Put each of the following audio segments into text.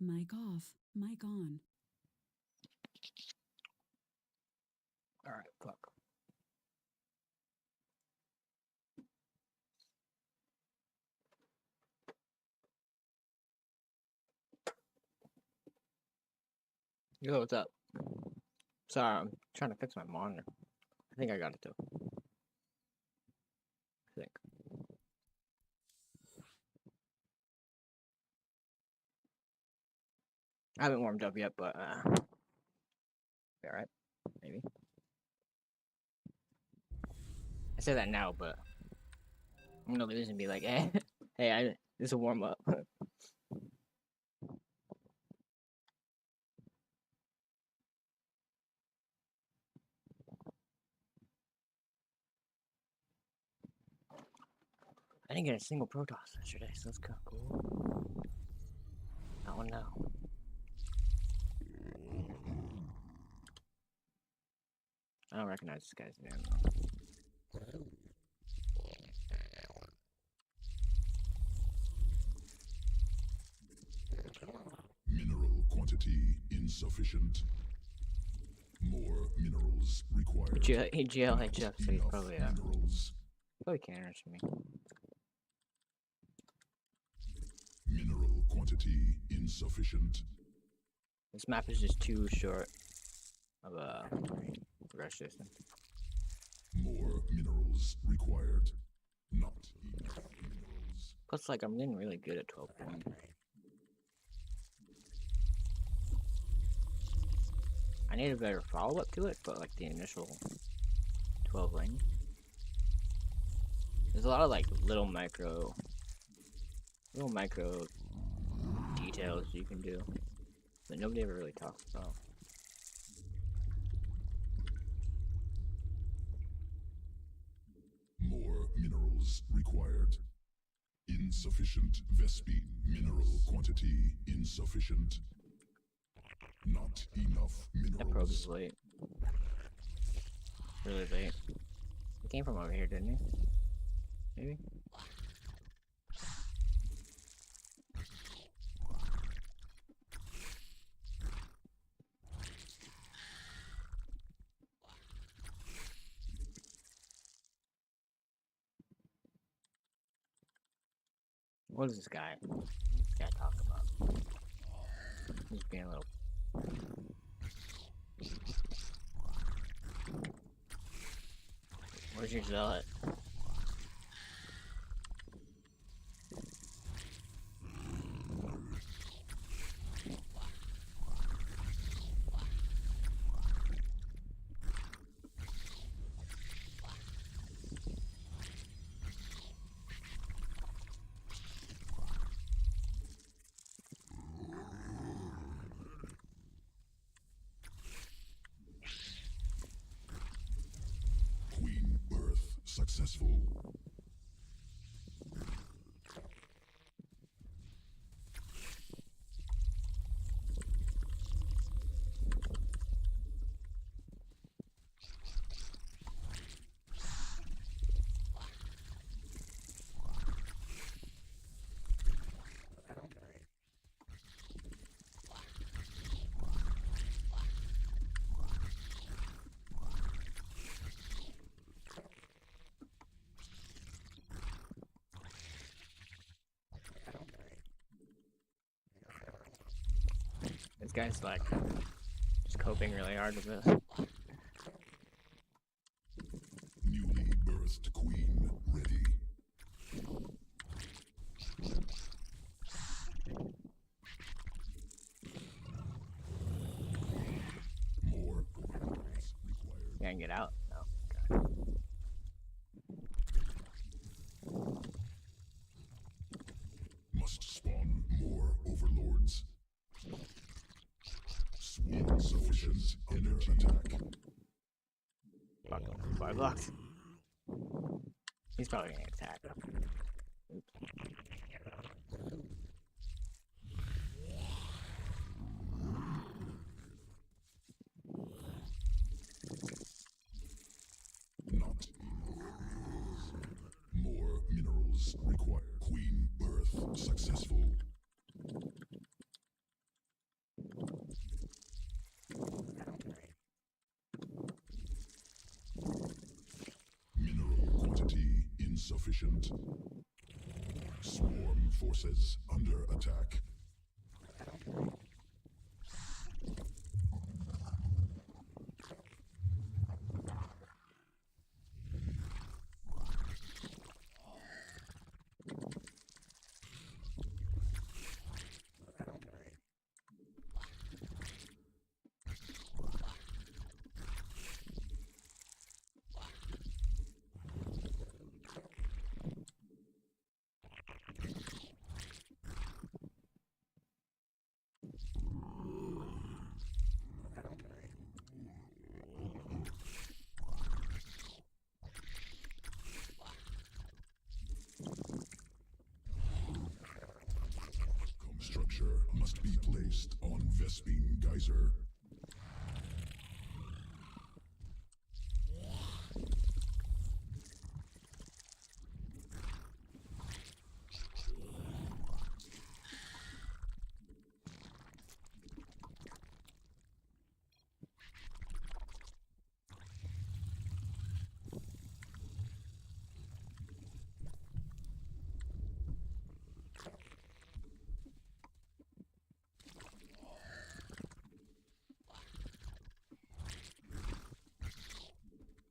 Mic off, mic on. All right, fuck. Yo, what's up? Sorry, I'm trying to fix my monitor. I think I got it though. I think. I haven't warmed up yet, but be alright. Maybe. I say that now, but I'm gonna lose and be like, hey, this is a warm up. I didn't get a single Protoss yesterday, so that's kind of cool. That one now. I don't recognize this guy's name. Mineral quantity insufficient. More minerals required. GLHF, so he's probably minerals. probably can't answer me. Mineral quantity insufficient. This map is just too short of a rush system. More minerals required. Not enough minerals. Plus, like, I'm getting really good at 12 point. I need a better follow-up to it, but, like, the initial 12 lane. There's a lot of, like, little micro details you can do that nobody ever really talks about. More minerals required. Insufficient Vespene. Mineral quantity insufficient. Not enough That probe is minerals. late. Really late. He came from over here, didn't he? Maybe? What is this guy? What's this guy talking about? He's being a little... Where's your zealot? Queen birth successful. This guy's like just coping really hard with this. Newly birthed queen ready. More minerals required. Can't get out. No. Okay. Must spawn more overlords. Insufficient energy attack. Fuck him. 5 blocks. He's probably gonna attack. Oops. Not enough. More minerals required. Queen birth successful. Insufficient. Swarm forces under attack. Structure must be placed on Vespine Geyser.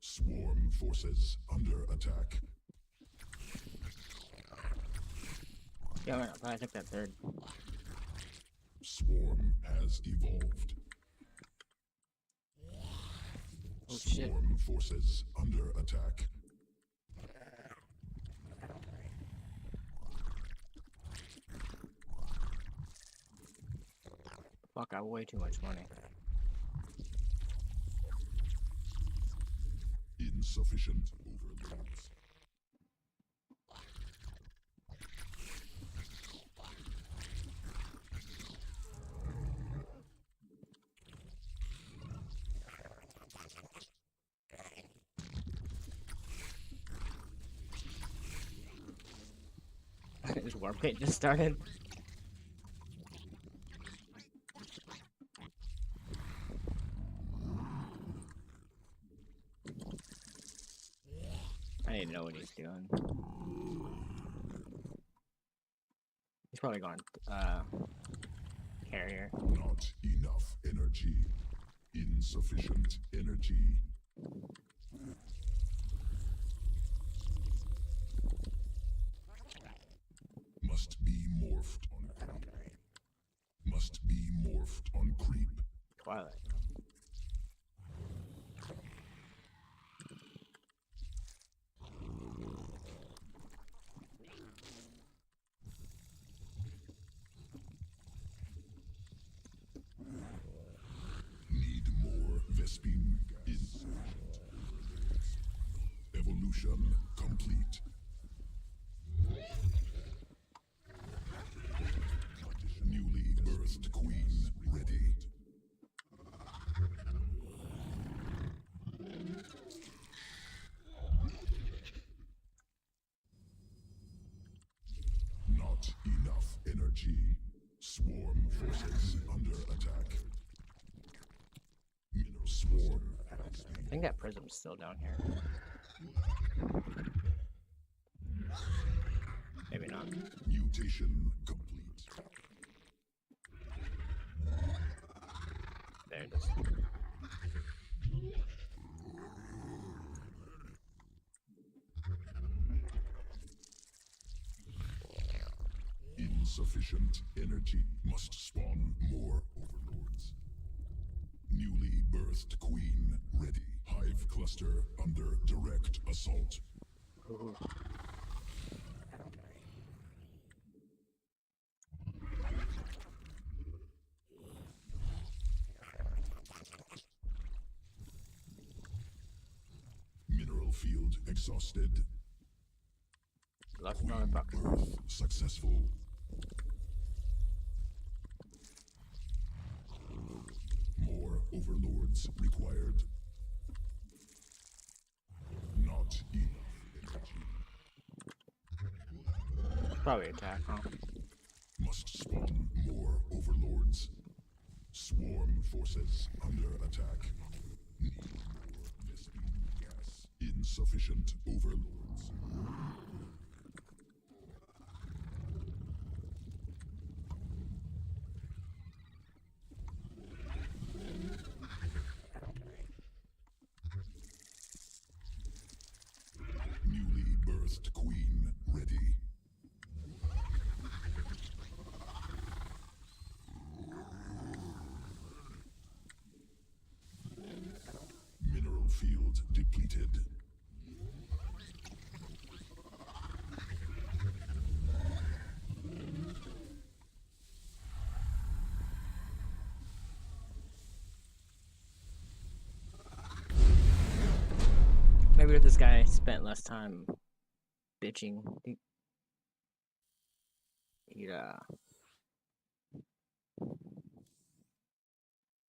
Swarm forces under attack. Yeah, I'll probably take that third. Swarm has evolved. Oh shit. Swarm forces under attack. Fuck, I have way too much money. Insufficient overlords. This war pit just started. I need to know what he's doing. He's probably going carrier. Not enough energy. Insufficient energy. Must be morphed on creep. Must be morphed on creep. Twilight. Need more Vespine. Insufficient. Evolution complete. Newly birthed queen ready. Not enough energy. Swarm forces under attack. Mineral swarm. I think that prism's still down here. Maybe not. Mutation complete. There it is. Insufficient energy. Must spawn more overlords. Newly birthed queen ready. Hive cluster under direct assault. Ooh. Mineral field exhausted. Left motherfucker. Birth successful. More overlords required. Not enough energy. Probably attack, huh? Must spawn more overlords. Swarm forces under attack. Need more Vespine gas. Insufficient overlords. Newly birthed queen ready. Mineral field depleted. Maybe if this guy spent less time bitching, he'd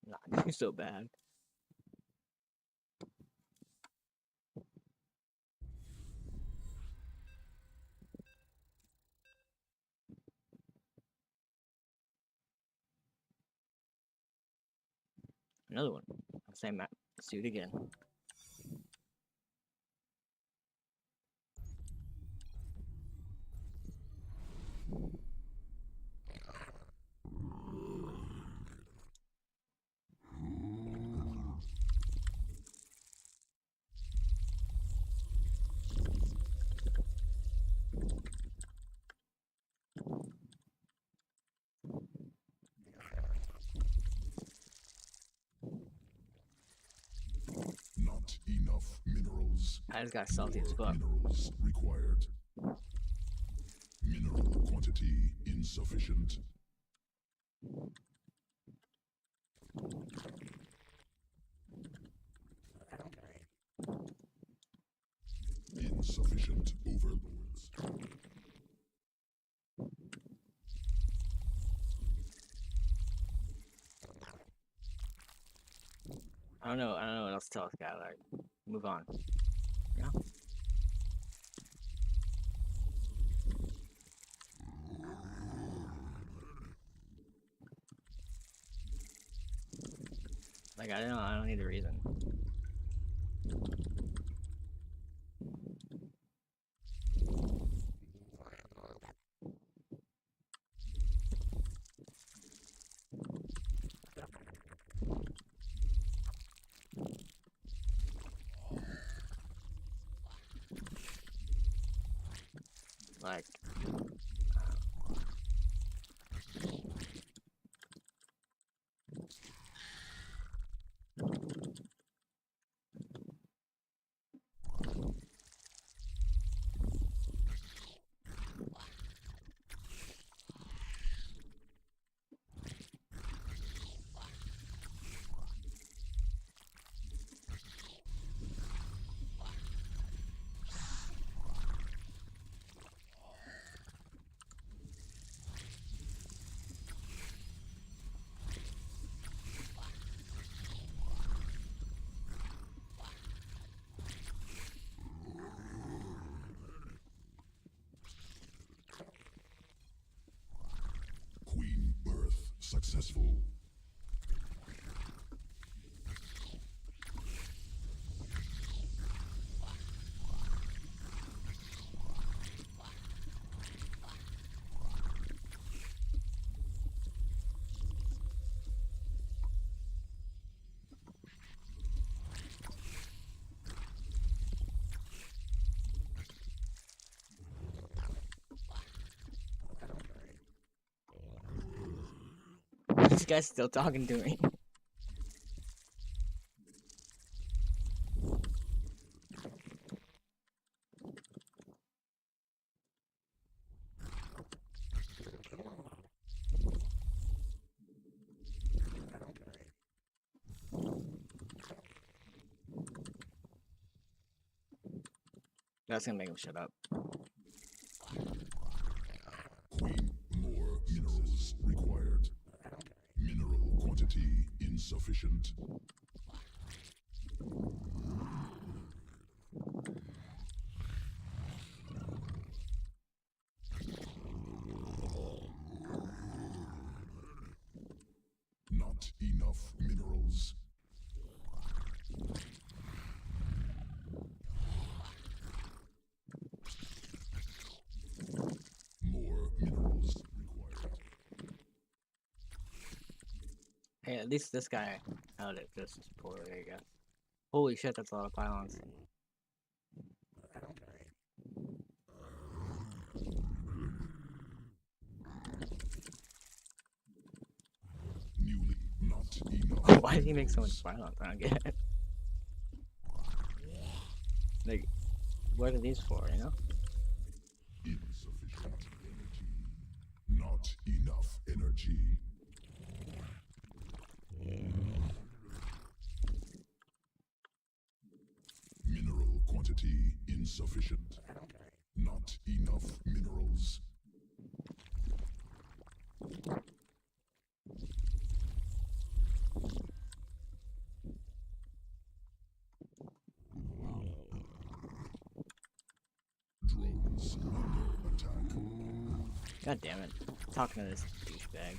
not do so bad. Another one. Same map. Let's do it again. Not enough minerals. I just got salty as More fuck. minerals required. Mineral quantity insufficient. Insufficient overlords. I don't know what else to tell this guy. Like, move on. Yeah. Like I don't need a reason. Like, Queen birth successful. this guy's still talking to me. That's gonna make him shut up. Queen, more minerals required. Mineral quantity insufficient. Not enough minerals. at least this guy held it just as poorly, I guess. Holy shit, that's a lot of pylons. Newly not enough. Why does he make so much pylons? I don't get it. Like, what are these for, you know? Insufficient energy. Not enough energy. Mineral quantity insufficient. Not enough minerals. Drones under attack. God damn it. I'm talking to this douchebag.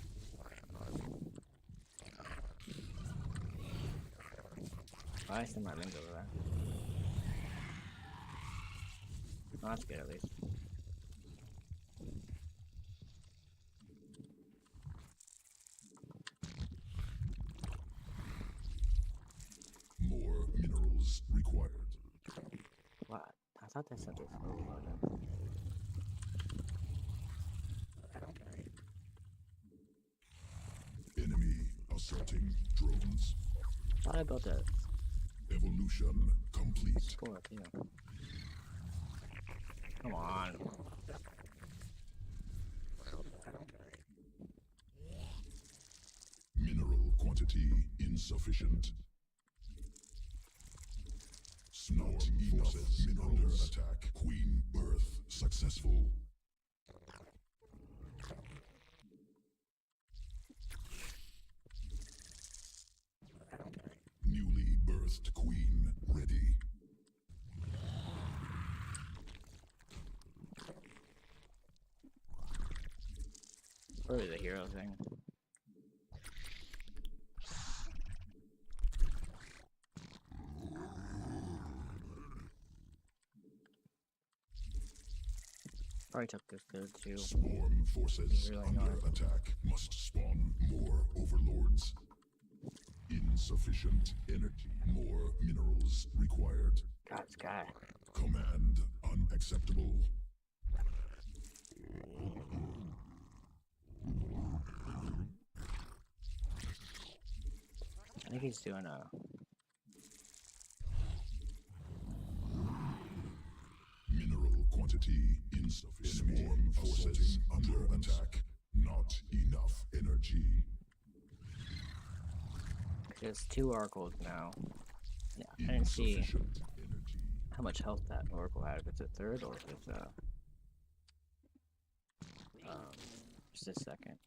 Why I send my link over there? Oh, that's good at least. More minerals required. What? I thought they sent this over. Enemy assaulting drones. Thought I built a Evolution complete. sport, you know. Come on. Mineral quantity insufficient. Not enough minerals. Under attack. Queen birth successful. Newly birthed queen ready. Probably the hero thing. Probably took this good too. Swarm forces Really under not. attack. Must spawn more overlords. Insufficient energy. More minerals required. God, this guy. Command unacceptable. I think he's doing a. Mineral quantity insufficient. Swarm forces under attack. Not enough energy. There's 2 oracles now. Yeah, I didn't see Insufficient energy. how much health that oracle had. If it's a third or if it's just a second.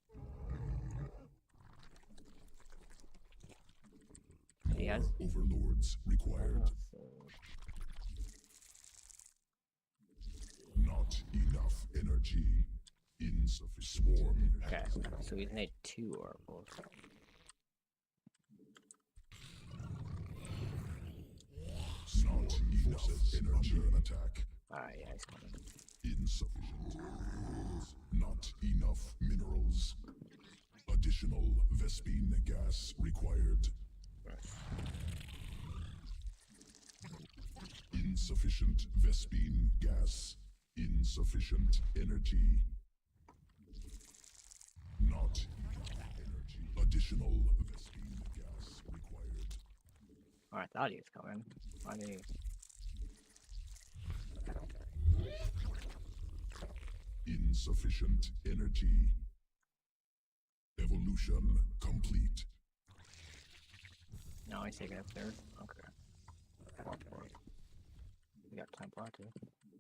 He has. Overlords required. Not enough energy. Insufficient. Swarm. Okay, so we need 2 oracles. Not enough energy. Under attack. Alright, yeah, he's coming. Insufficient. Not enough minerals. Additional Vespine gas required. Insufficient Vespine gas. Insufficient energy. Not enough energy. Additional Vespine gas required. Oh, I thought he was coming. Why did he? Insufficient energy. Evolution complete. No, he's taking it third. Okay. We got time for too.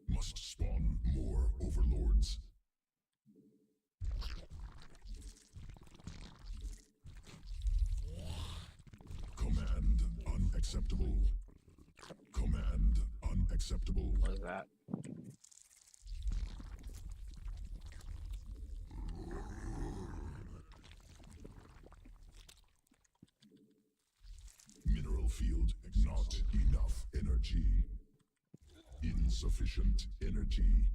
Must spawn more overlords. Command unacceptable. Command unacceptable. What is that? Mineral field not enough energy. Insufficient energy.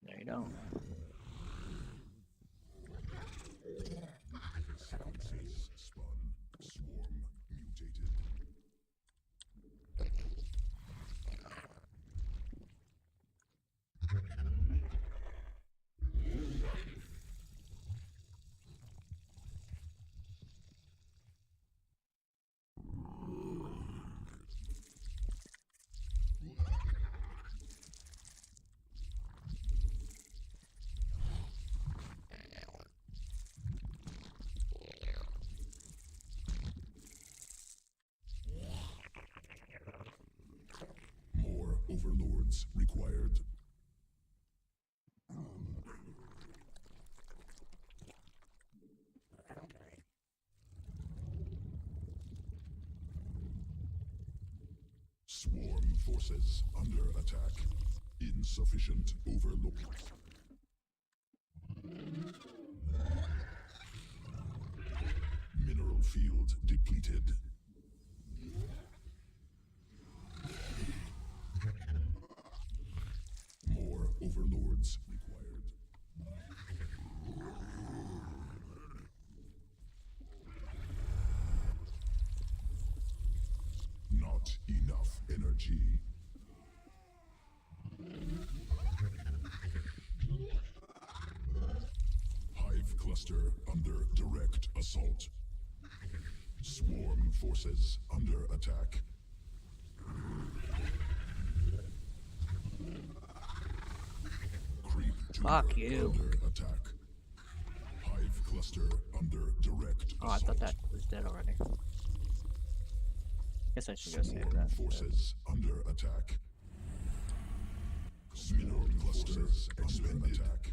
There you go. Sequences spun. overlords required. Swarm forces under attack. Insufficient overlords. Mineral field depleted. More overlords required. Not enough energy. Hive cluster under direct assault. Swarm forces under attack. Creep Fuck tumor you. under attack. Hive cluster under direct Oh, I assault. thought that was dead already. Guess I should go save Swarm that. forces under attack. Mineral clusters under attack.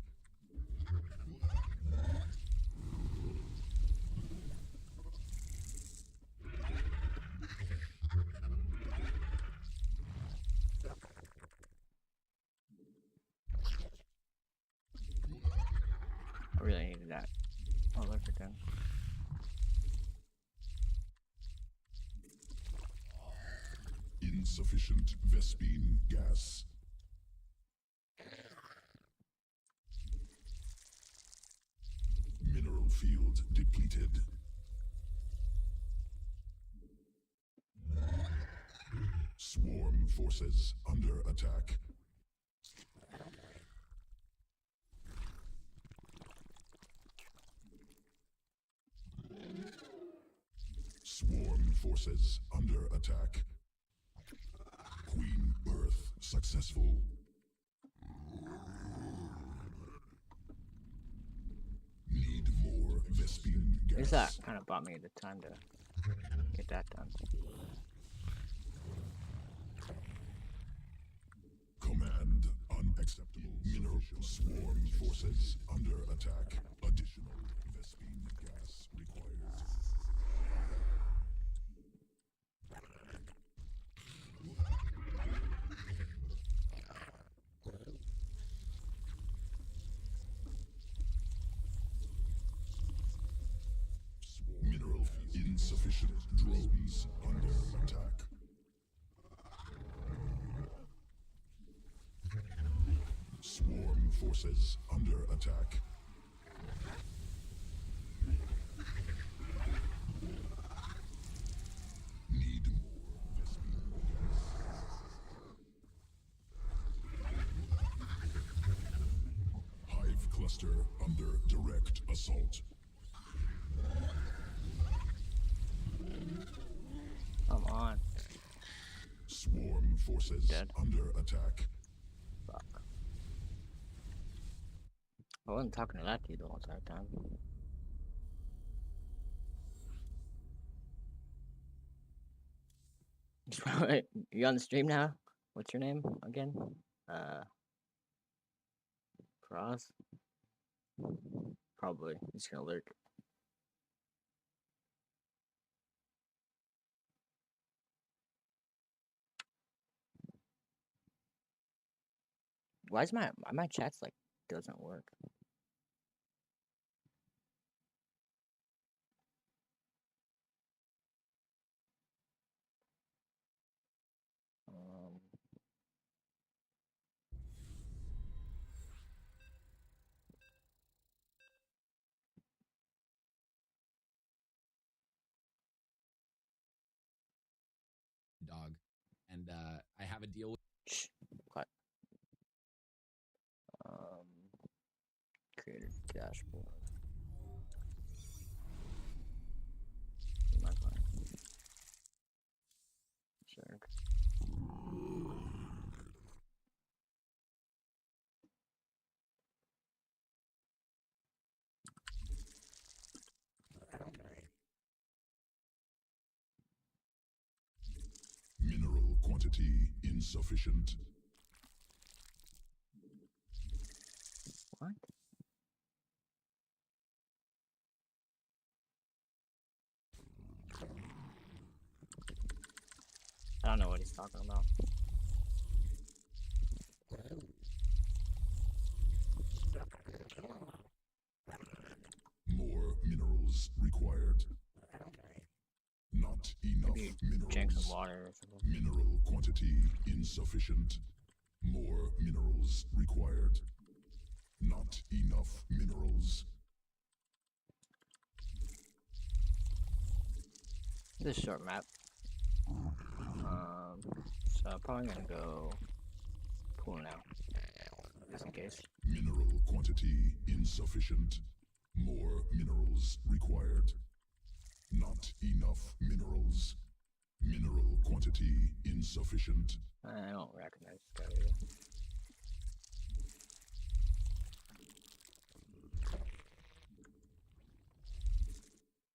I really needed that. Oh, look at that. Insufficient Vespine gas. Mineral field depleted. Swarm forces under attack. Swarm forces under attack. Queen birth successful. Need more Vespine At least that gas. kind of bought me the time to get that done. Command unacceptable. Mineral swarm forces under attack. Additional Vespine gas required. Mineral insufficient. Drones under attack. Swarm forces under attack. Need more Vespine gas. Hive cluster under direct assault. Come on. Swarm forces Dead. under attack. Fuck. I wasn't talking to that dude the whole entire time. He's probably- You on the stream now? What's your name again? Cross? Probably. He's gonna lurk. Why is my chat's like doesn't work? Um, dog, and I have a deal with. shh, quiet. Creator dashboard. Am I fine? Sure. Mineral quantity insufficient. What? I don't know what he's talking about. More minerals required. Not enough Maybe drink some minerals. water or something. Mineral quantity insufficient. More minerals required. Not enough minerals. This is a short map. So I'm probably gonna go pool now, just in case. Mineral quantity insufficient. More minerals required. Not enough minerals. Mineral quantity insufficient. I don't recognize this guy either.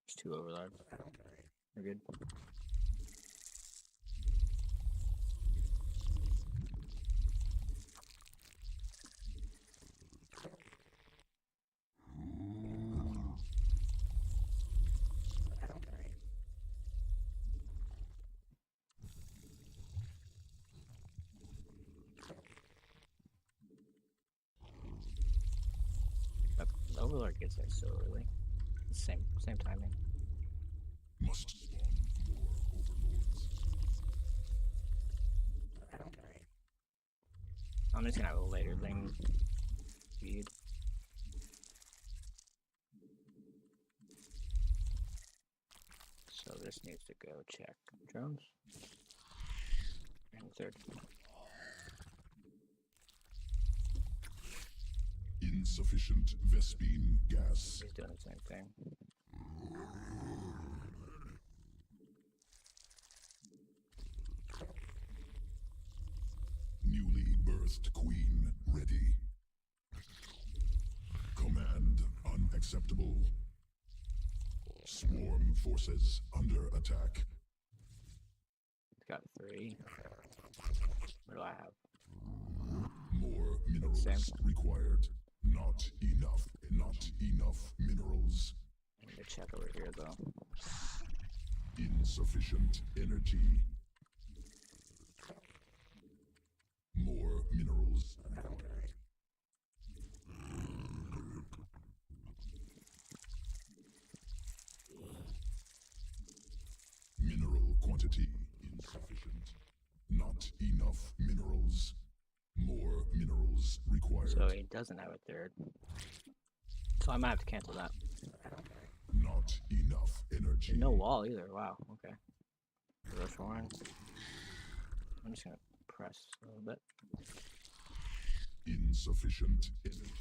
There's 2 overlords. We're good. The overlord gets there so early. Same timing. Must spawn more overlords. I'm just gonna have a later thing speed. So this needs to go check drones. And third. Insufficient Vespine gas. He's doing the same thing. Newly birthed queen ready. Command unacceptable. Swarm forces under attack. He's got 3. What do I have? More minerals Same. required. Not enough. Not enough minerals. I need to check over here though. Insufficient energy. More minerals. Mineral quantity insufficient. Not enough minerals. More minerals required. So he doesn't have a 3rd. So I might have to cancel that. Not enough energy. No wall either. Wow. Okay. Rush Warren. I'm just gonna press a little bit. Insufficient energy.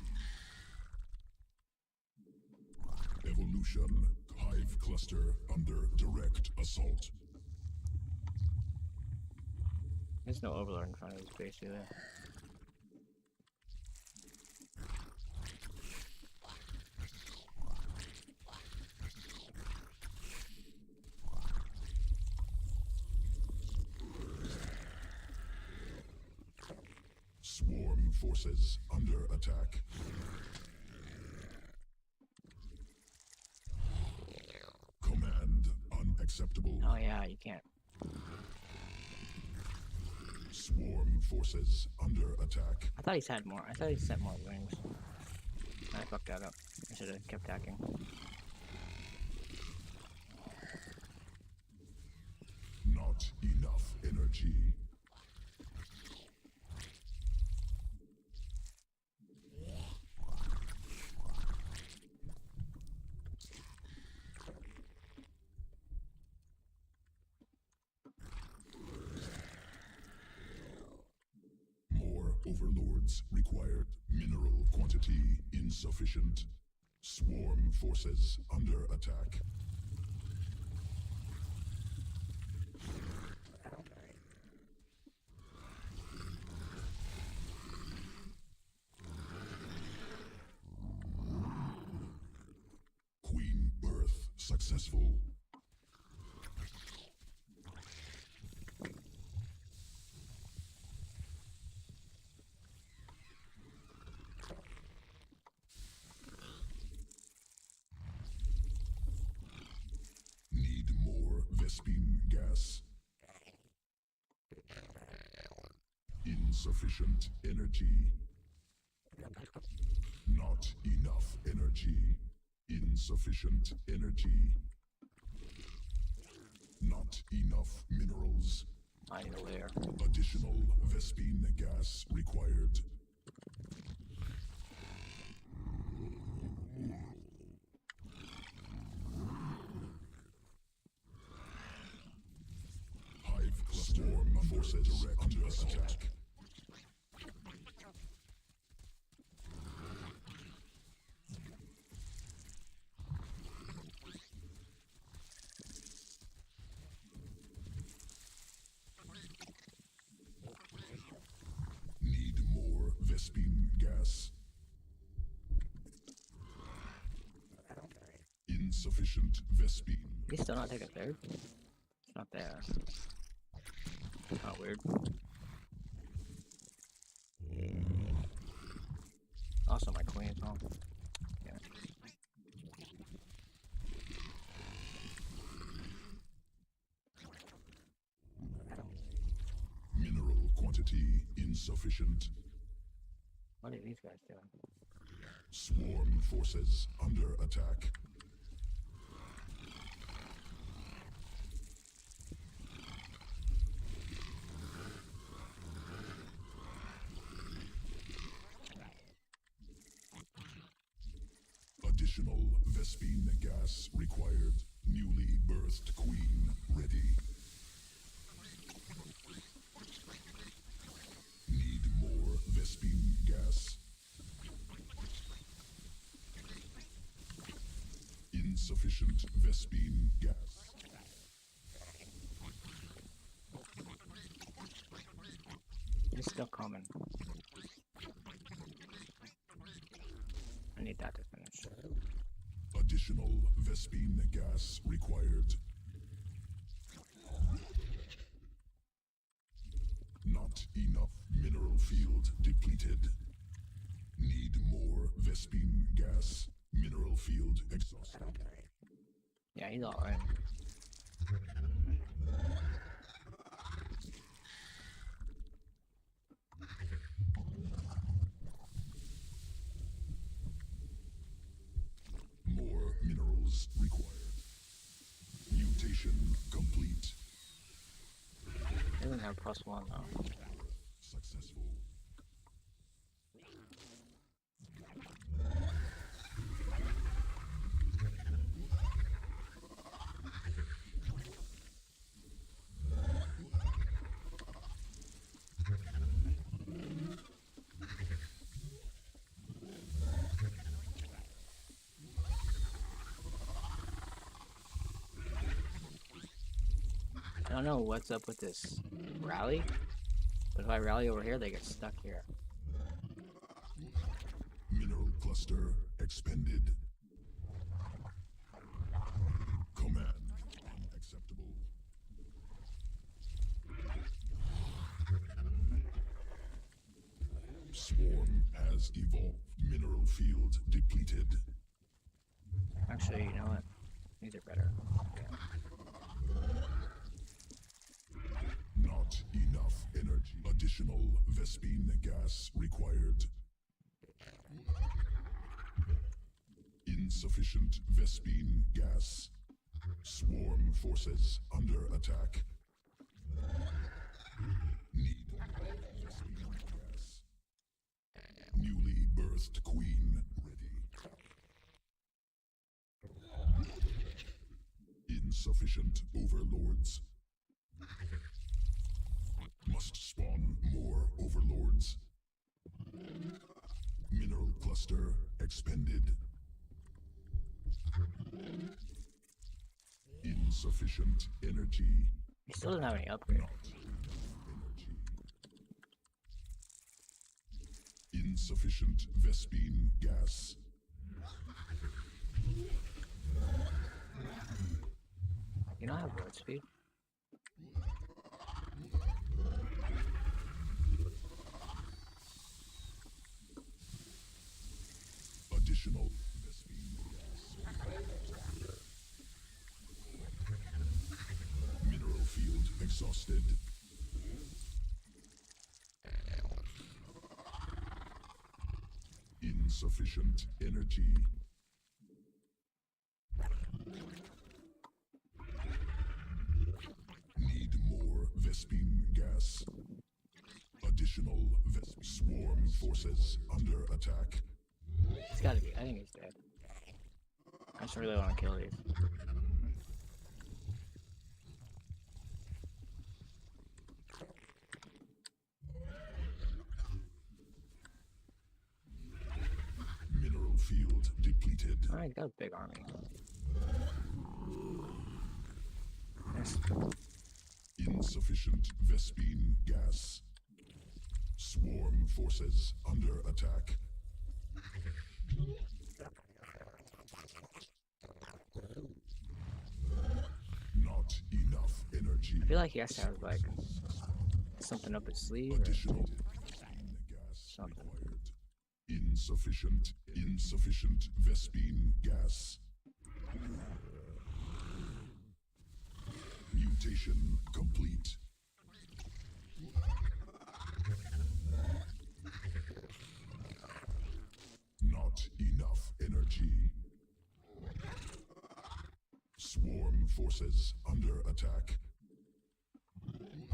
Evolution. Hive cluster under direct assault. There's no overlord in front of his base either. Swarm forces under attack. Command unacceptable. Oh yeah, you can't. Swarm forces under attack. I thought he's had more. I thought he sent more wings. I fucked that up. I should have kept hacking. Not enough energy. More overlords required. Mineral quantity insufficient. Swarm forces under attack. Queen birth successful. gas. Insufficient energy. Not enough energy. Insufficient energy. Not enough minerals. I need a layer. Additional Vespine gas required. Hive cluster forces direct under attack. Need more Vespine gas. Insufficient Vespine. We still not take a third? It's not there. Oh, weird. Also, my queen is home. Yeah. Mineral quantity insufficient. What are these guys doing? Swarm forces under attack. Additional Vespine gas required. Newly birthed queen ready. Need more Vespine gas. Insufficient Vespine gas. It's still coming. I need that to finish. Additional Vespine gas required. Not enough mineral field depleted. Need more Vespine gas. Mineral field exhausted. Yeah, he's alright. More minerals required. Mutation complete. He doesn't have +1 though. Successful. I don't know what's up with this rally, but if I rally over here, they get stuck here. Mineral cluster expended. Command unacceptable. Swarm has evolved. Mineral field depleted. Actually, you know what? These are better. Not enough energy. Additional Vespine gas required. Insufficient Vespine gas. Swarm forces under attack. Need Vespine gas. Newly birthed queen ready. Insufficient overlords. Must spawn more overlords. Mineral cluster expended. Insufficient energy. He still doesn't have any upgrade. Not enough energy. Insufficient Vespine gas. You don't have word speed. Additional Vespine gas. Mineral exhausted. Insufficient energy. Need more Vespine gas. Additional swarm forces under attack. It's gotta be. I think he's dead. I just really want to kill these. Mineral field depleted. Alright, he's got a big army. Nice. Insufficient Vespine gas. Swarm forces under attack. Not enough energy. I feel like he has to have like something up his sleeve. Or Additional Vespine gas something. required. Insufficient Vespine gas. Mutation complete. Not enough energy. Swarm forces under attack. Need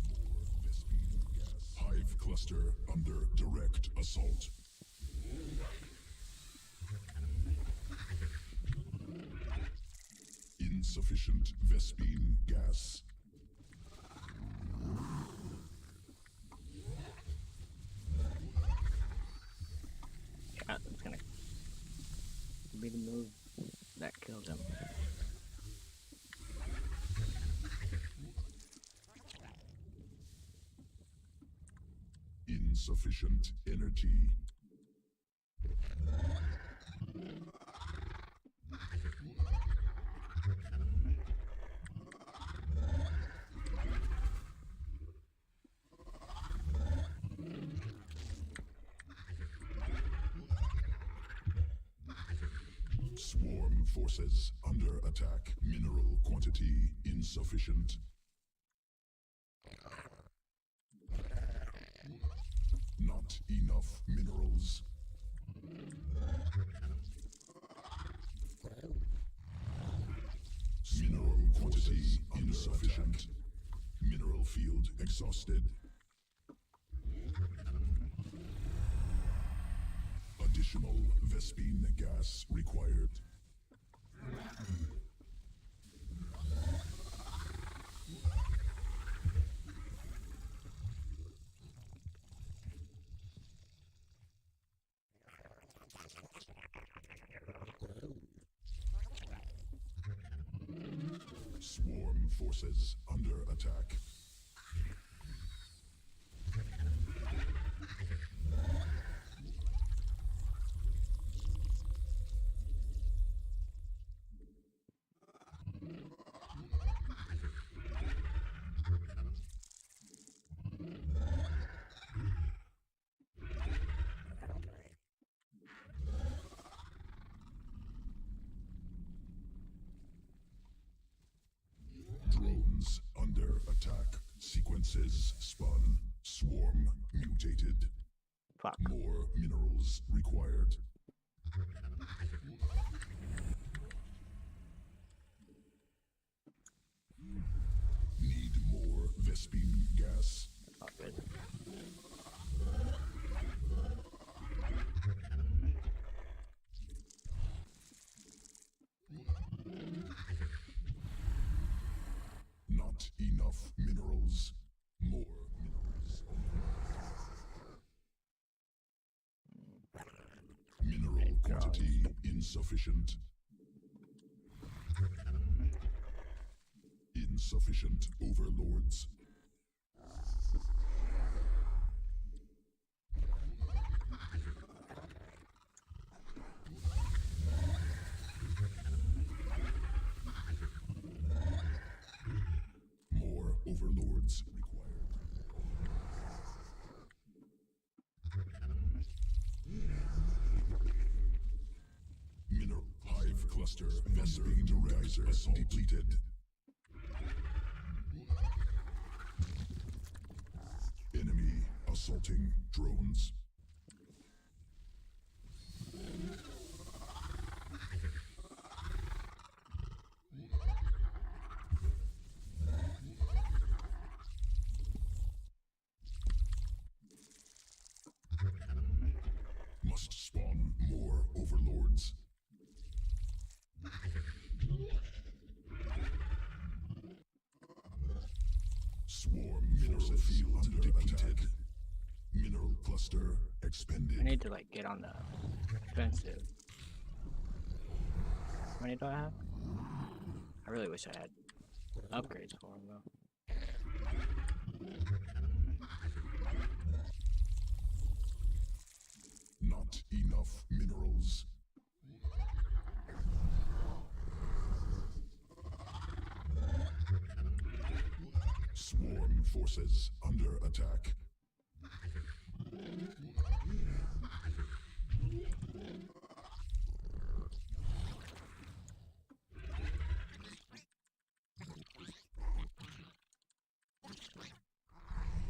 more Vespine gas. Hive cluster under direct assault. Insufficient Vespine gas. Yeah, it's gonna be the move that kills him. Insufficient energy. Swarm forces under attack. Mineral quantity insufficient. Not enough minerals. Mineral quantity insufficient. Mineral field exhausted. Additional Vespine gas required. Swarm forces under attack. Drones under attack. Sequences spun. Swarm mutated. Fuck. More minerals required. Need more Vespine gas. Not good. Not enough minerals. More minerals. Mineral quantity insufficient. Insufficient overlords. More overlords required. Mineral hive cluster Vespine geyser depleted. Routing drones. Must spawn more overlords. Swarm mineral field depleted. Mineral cluster expended. I need to like get on the offensive. How many do I have? I really wish I had upgrades for him though. Not enough minerals. Swarm forces under attack.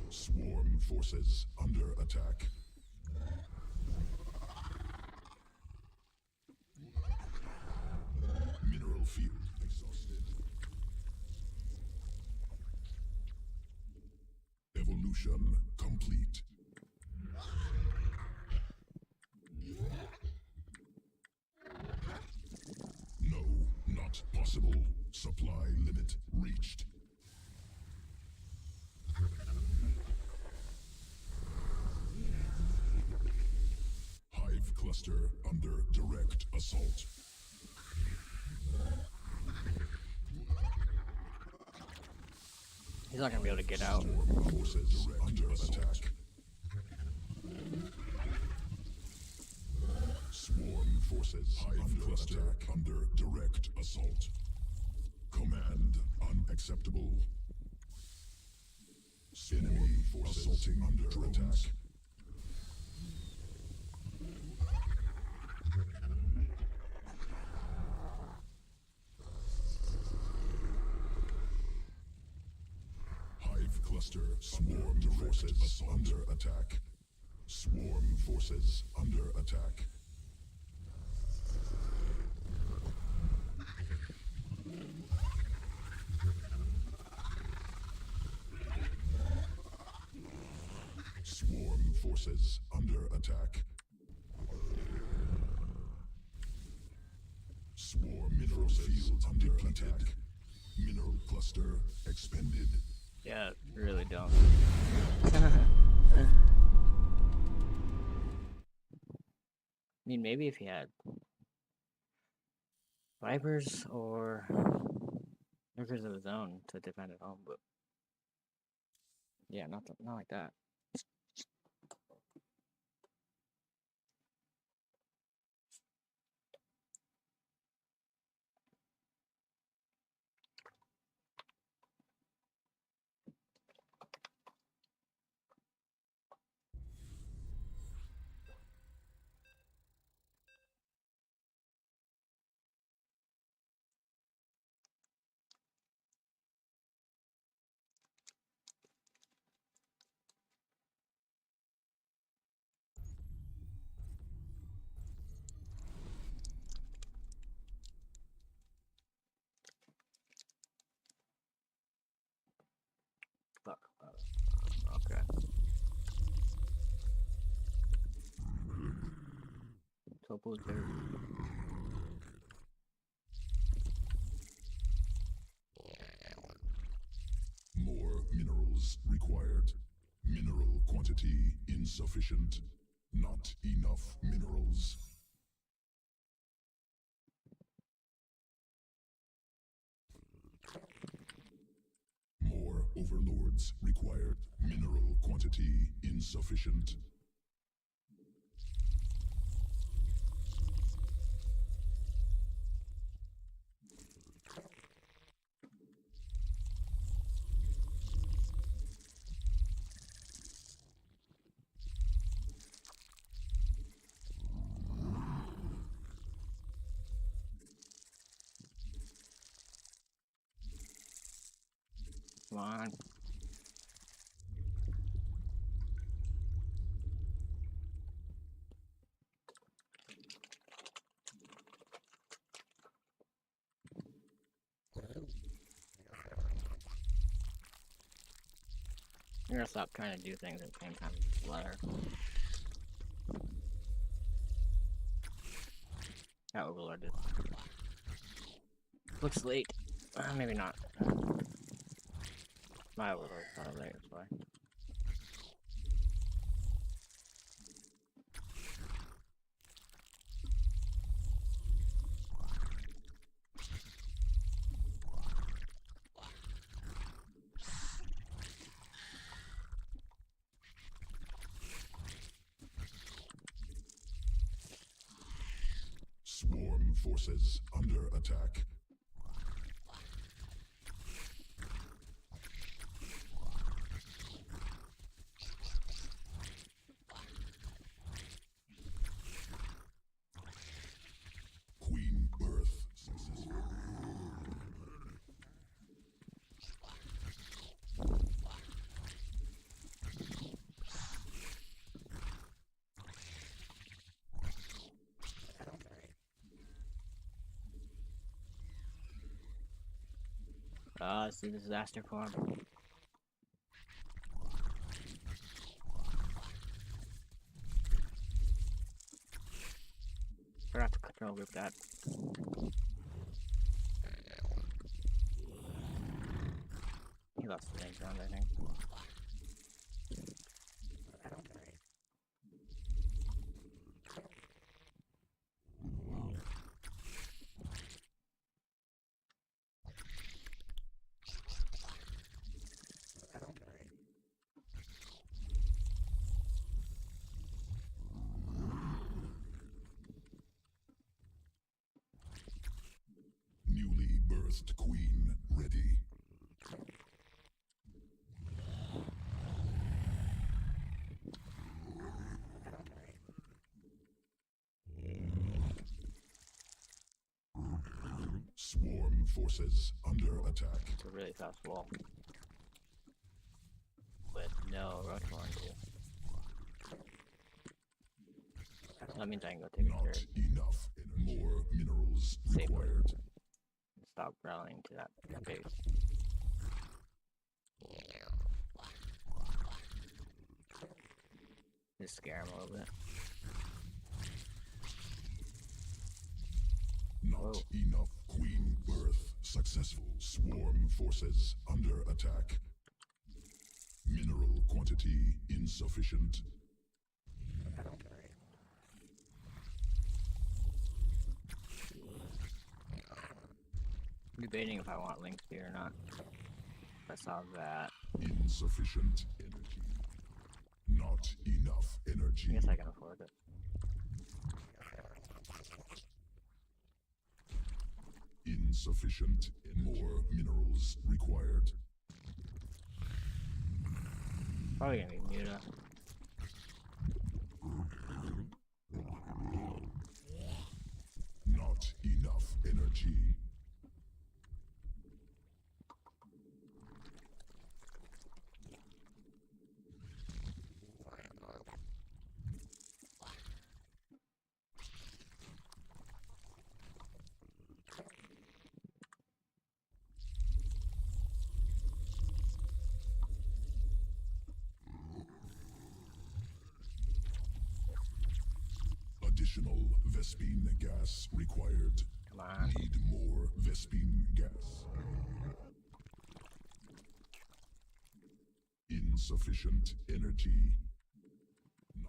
Swarm forces under attack. Mineral field exhausted. Evolution complete. No, not possible. Supply limit reached. Hive cluster under direct assault. He's not gonna be able to get out. Swarm forces under attack. Swarm forces hive cluster under direct assault. Command unacceptable. Enemy assaulting under attack. Hive cluster swarm forces under attack. Swarm forces under attack. Swarm forces under attack. Swarm mineral field under attack. Mineral cluster expended. Yeah, really don't. I mean, maybe if he had Vipers or Workers of his own to defend at home, but yeah, not like that. Fuck. Okay. Topo there. More minerals required. Mineral quantity insufficient. Not enough minerals. More overlords required. Mineral quantity insufficient. Come on. I'm gonna stop trying to do things at the same time. Letter. That overloaded. Looks late. Maybe not. My overload's kind of late, that's why. Swarm forces under attack. Queen birth successful. It's the disaster form. Forgot to control group that. He lost the next round, I think. Newly birthed queen ready. Swarm forces under attack. It's a really fast wall. With no rush on too. That means I can go take a Not turret. enough. More minerals Safer. required. Stop rallying to that base. Just scare him a little bit. Not Whoa. enough. Queen birth successful. Swarm forces under attack. Mineral quantity insufficient. I'm debating if I want links here or not. I saw that. Insufficient energy. Not enough I energy. guess I can afford it. Insufficient. More minerals required. Probably gonna be Muta. Not enough energy. Additional Vespine gas required. Come on. Need more Vespine gas. Insufficient energy.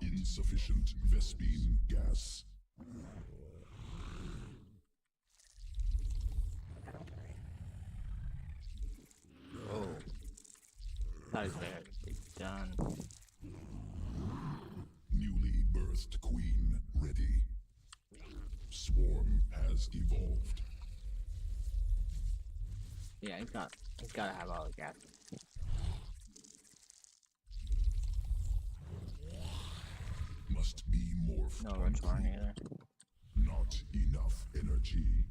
Insufficient Vespine gas. Oh. Thought he was gonna be done. Newly birthed queen ready. Swarm has evolved. Yeah, he's gotta have all the gas. Must be morphed. No on rush on queen. either. Not enough energy.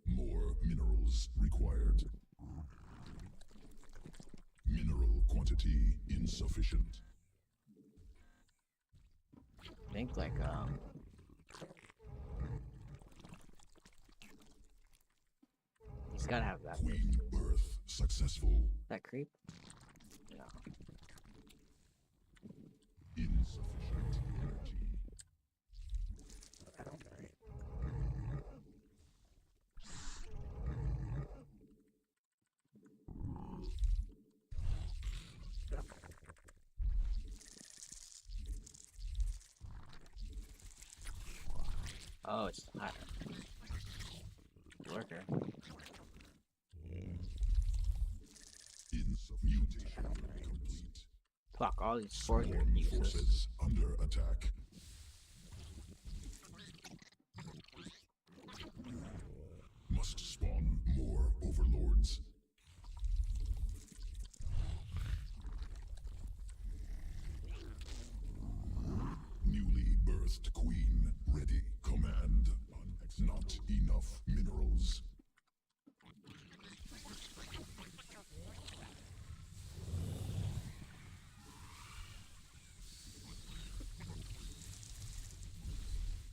More minerals required. Mineral quantity insufficient. I think like It's gotta have that. Queen birth successful. That creep? No. Insufficient energy. Oh, it's higher. Worker. Mutation complete. Fuck, all these spores are Swarm useless. forces under attack. Must spawn more overlords. Newly birthed queen ready. Command. Not enough minerals.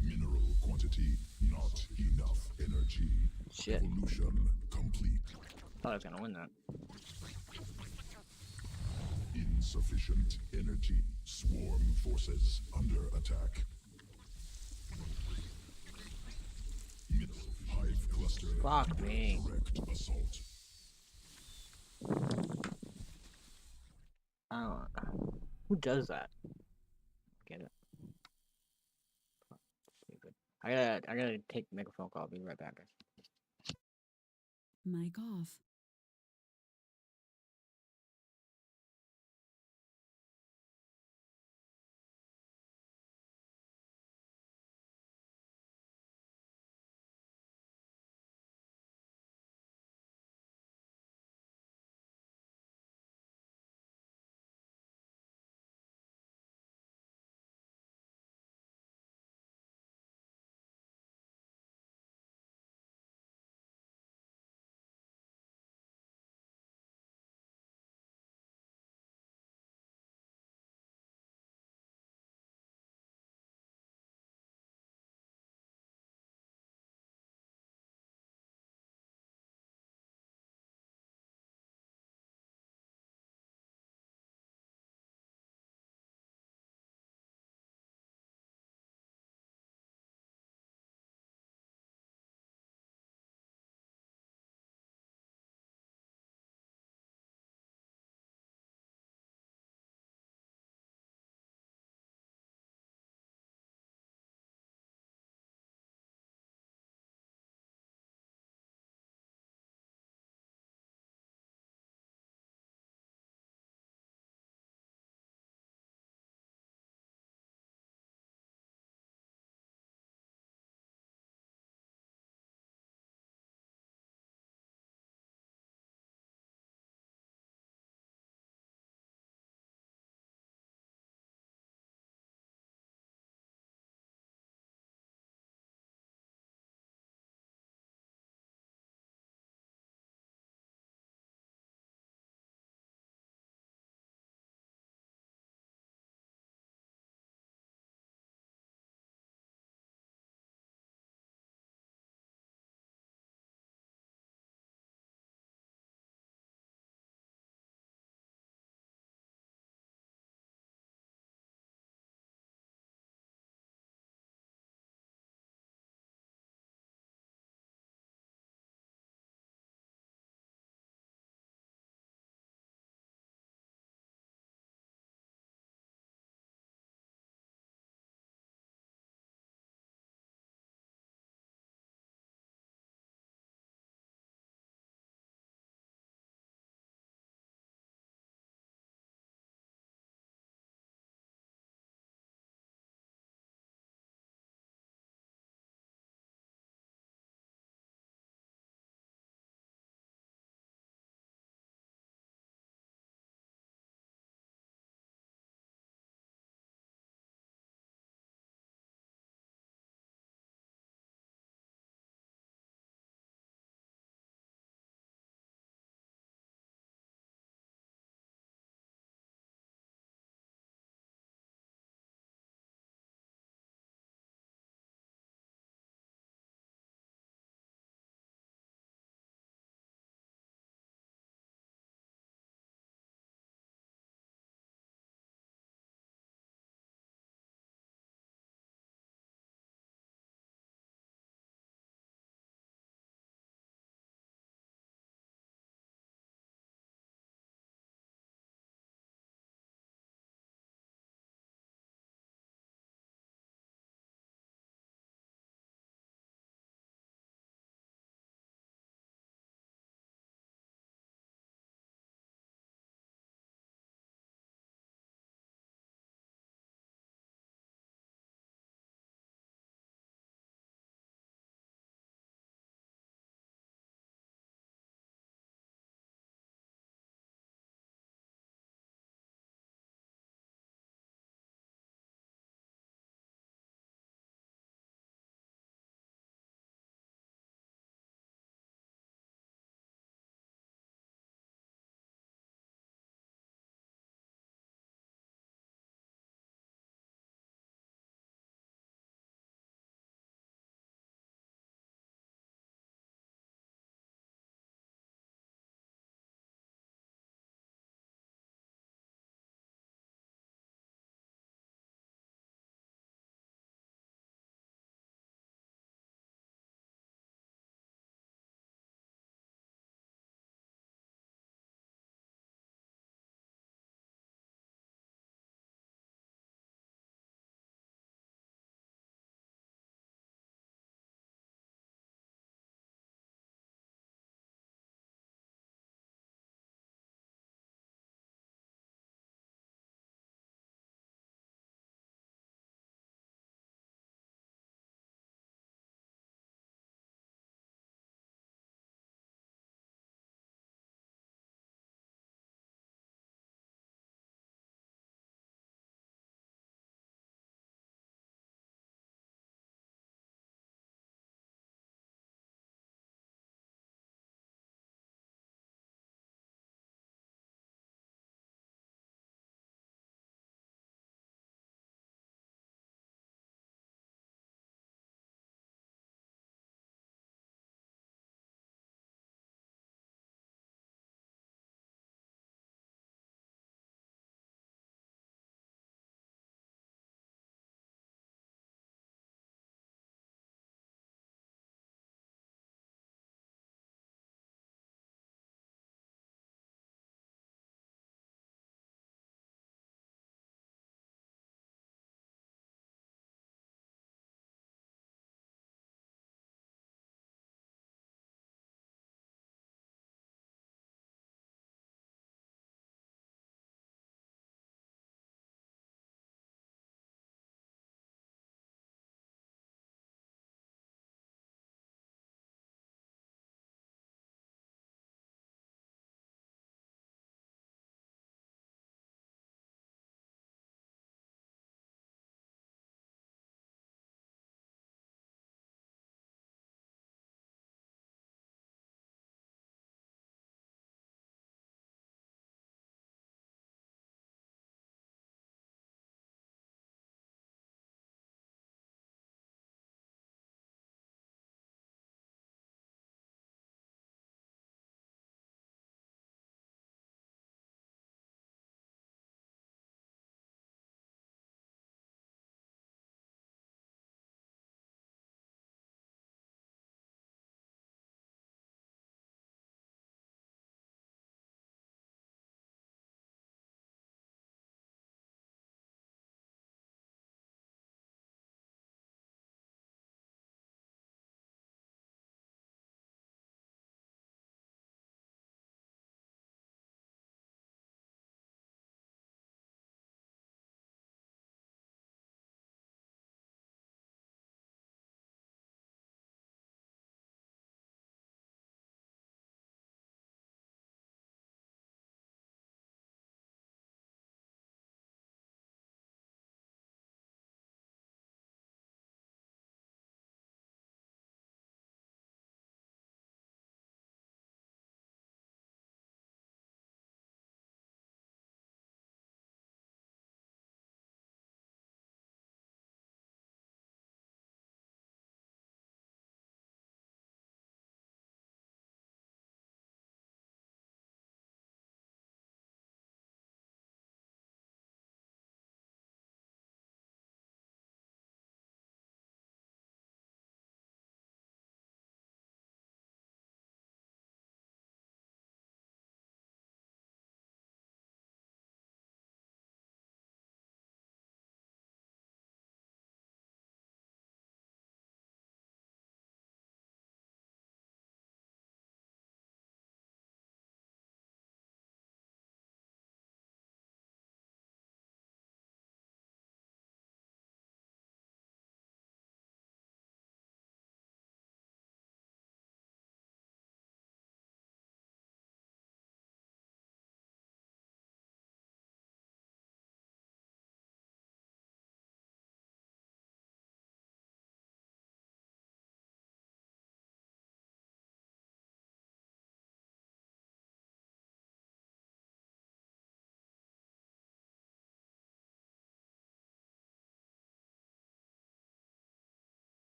Mineral quantity, not enough energy. Shit. Evolution complete. Thought I was gonna win that. Insufficient energy. Swarm forces under attack. Mineral hive cluster. Fuck me. Direct assault. I don't. Who does that? Get it. Fuck, stupid. I gotta take make a phone call. I'll be right back, guys. Mic off.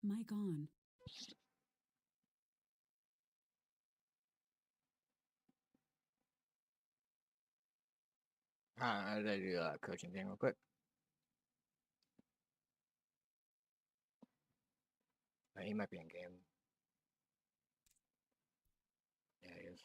Mic on. I gotta do a coaching thing real quick. He might be in game. Yeah, he is.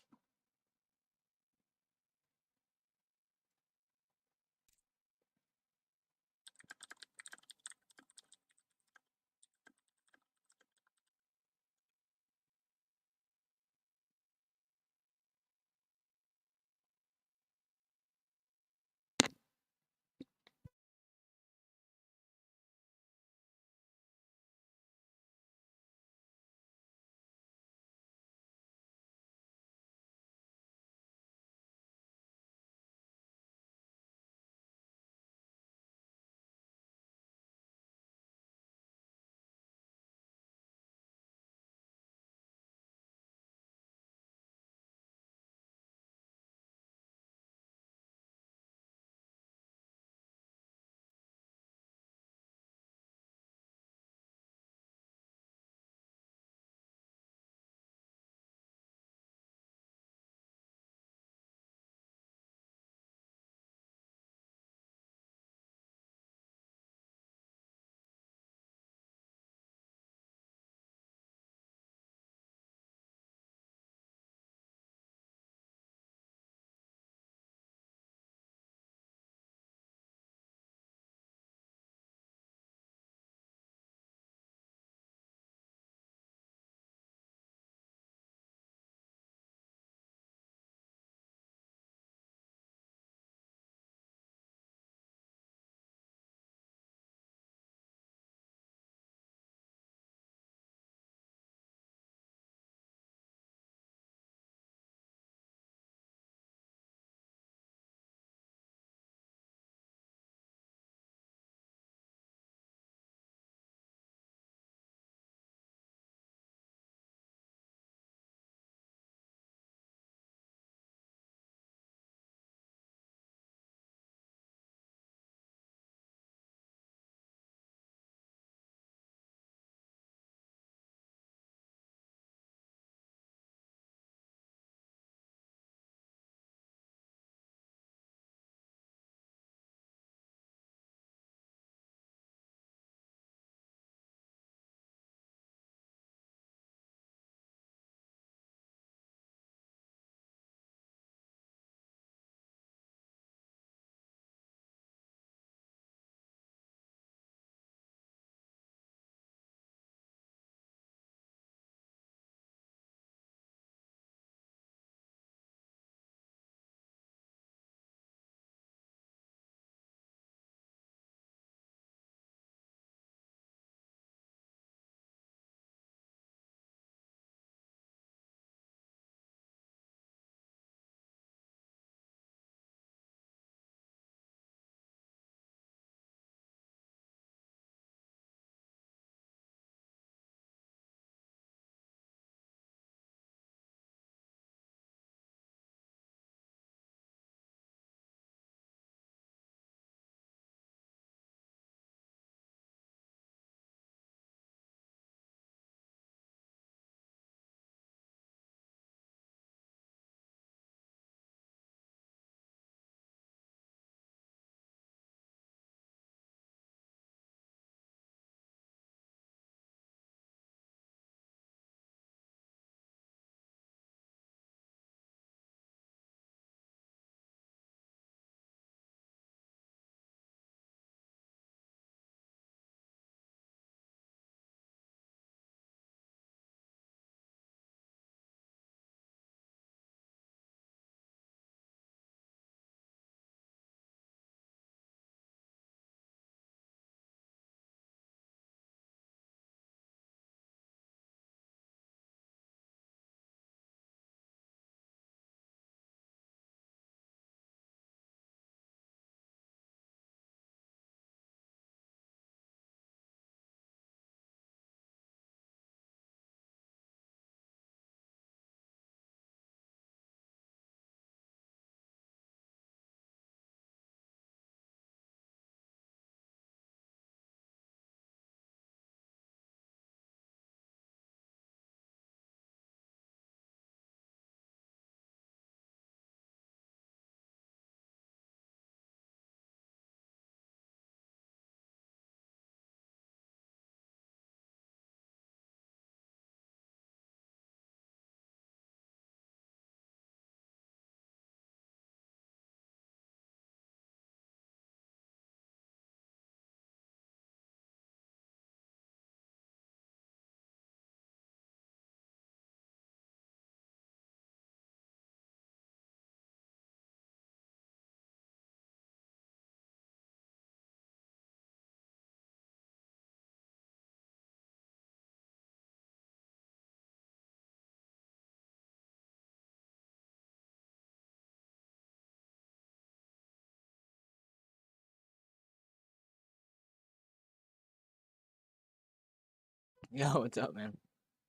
Yo, what's up, man?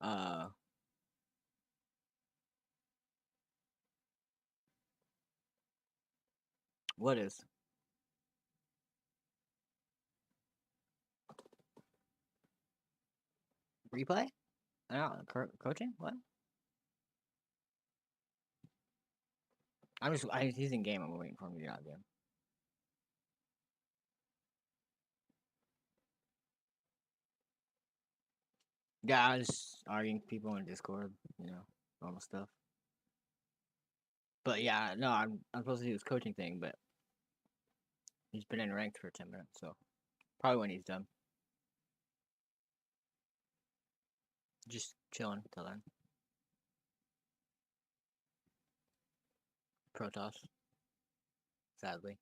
Uh, what is replay? Coaching? What? He's in game. I'm waiting for him to get out of game. Yeah, I was just arguing with people on Discord, normal stuff. But yeah, no, I'm supposed to do this coaching thing, but he's been in ranked for 10 minutes, so probably when he's done. Just chilling till then. Protoss. Sadly.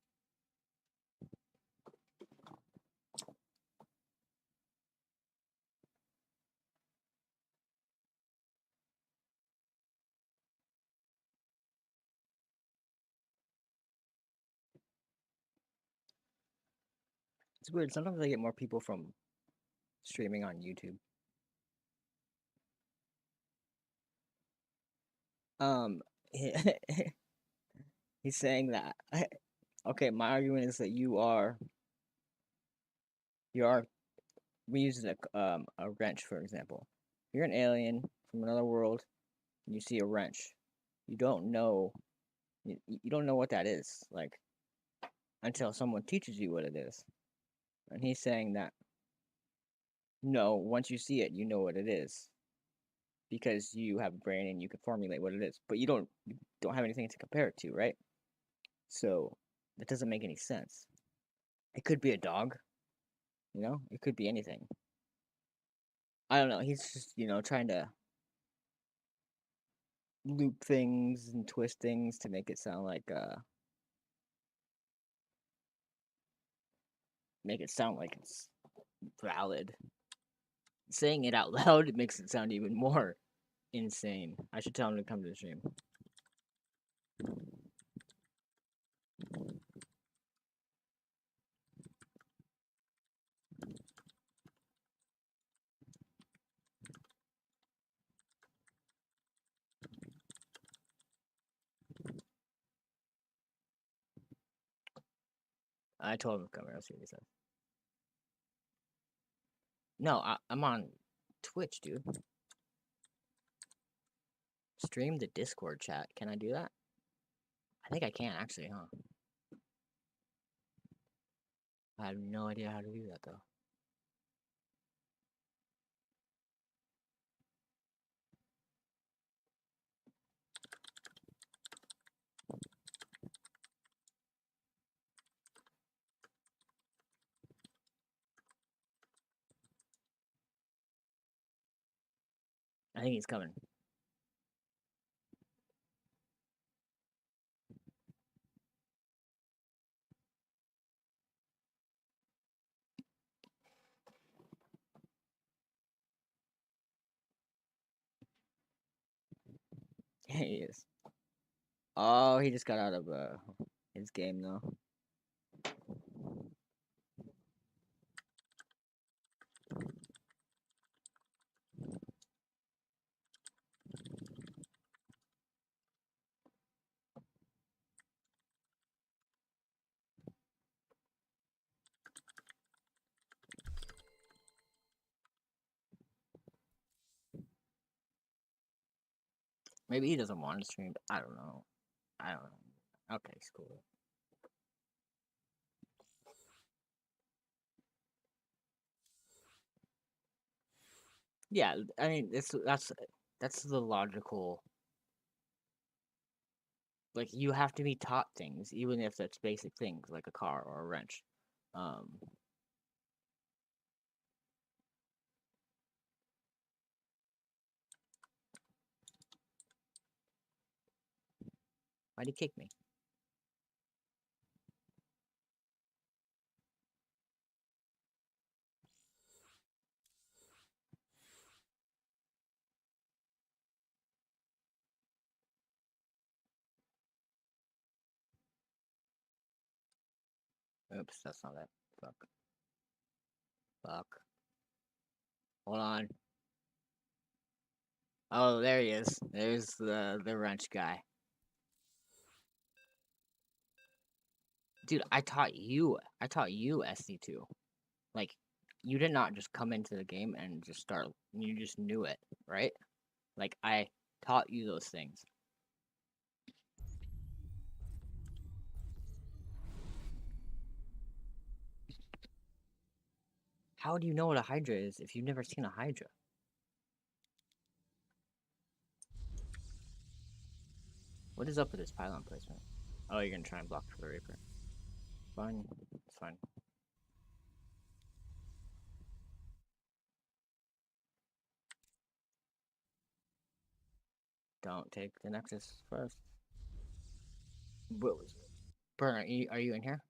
It's weird. Sometimes I get more people from streaming on YouTube. Um, he- he's saying that. Okay, my argument is that you are. We use a wrench for example. You're an alien from another world, and you see a wrench. You don't know. You don't know what that is, like until someone teaches you what it is. And he's saying that no, once you see it, you know what it is because you have a brain and you can formulate what it is, but you don't have anything to compare it to, right? So that doesn't make any sense. It could be a dog, it could be anything. I don't know. He's just, trying to loop things and twist things to make it sound like it's valid. Saying it out loud makes it sound even more insane. I should tell him to come to the stream. I told him to come here. I'll see what he says. No, I'm on Twitch, dude. Stream the Discord chat. Can I do that? I think I can actually, huh? I have no idea how to do that though. I think he's coming. Yeah, he is. Oh, he just got out of his game though. Maybe he doesn't want to stream. I don't know. Okay, it's cool. Yeah, I mean, that's the logical. Like you have to be taught things, even if that's basic things like a car or a wrench. Um, why'd he kick me? Oops, that's not that. Fuck. Hold on. Oh, there he is. There's the wrench guy. Dude, I taught you SC2. Like, you did not just come into the game and just start. You just knew it, right? Like, I taught you those things. How do you know what a Hydra is if you've never seen a Hydra? What is up with this pylon placement? Oh, you're gonna try and block for the Reaper. Fine, it's fine. Don't take the Nexus first. What was it? Burn, are you in here?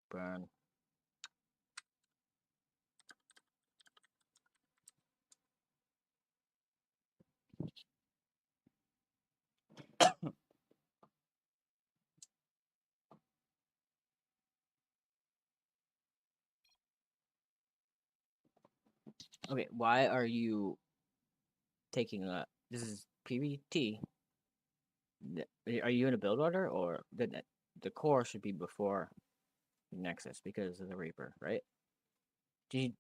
Burn. Okay, why are you taking a... This is PvT. Are you in a build order, or the core should be before Nexus because of the Reaper, right? Do you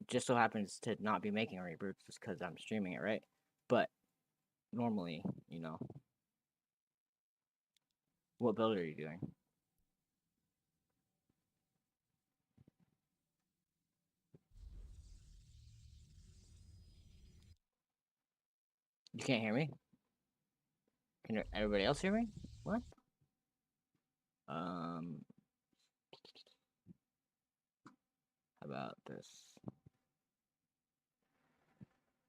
just so happens to not be making a Reaper just because I'm streaming it, right? But normally, you know, what build are you doing? You can't hear me? Can everybody else hear me? What? How about this?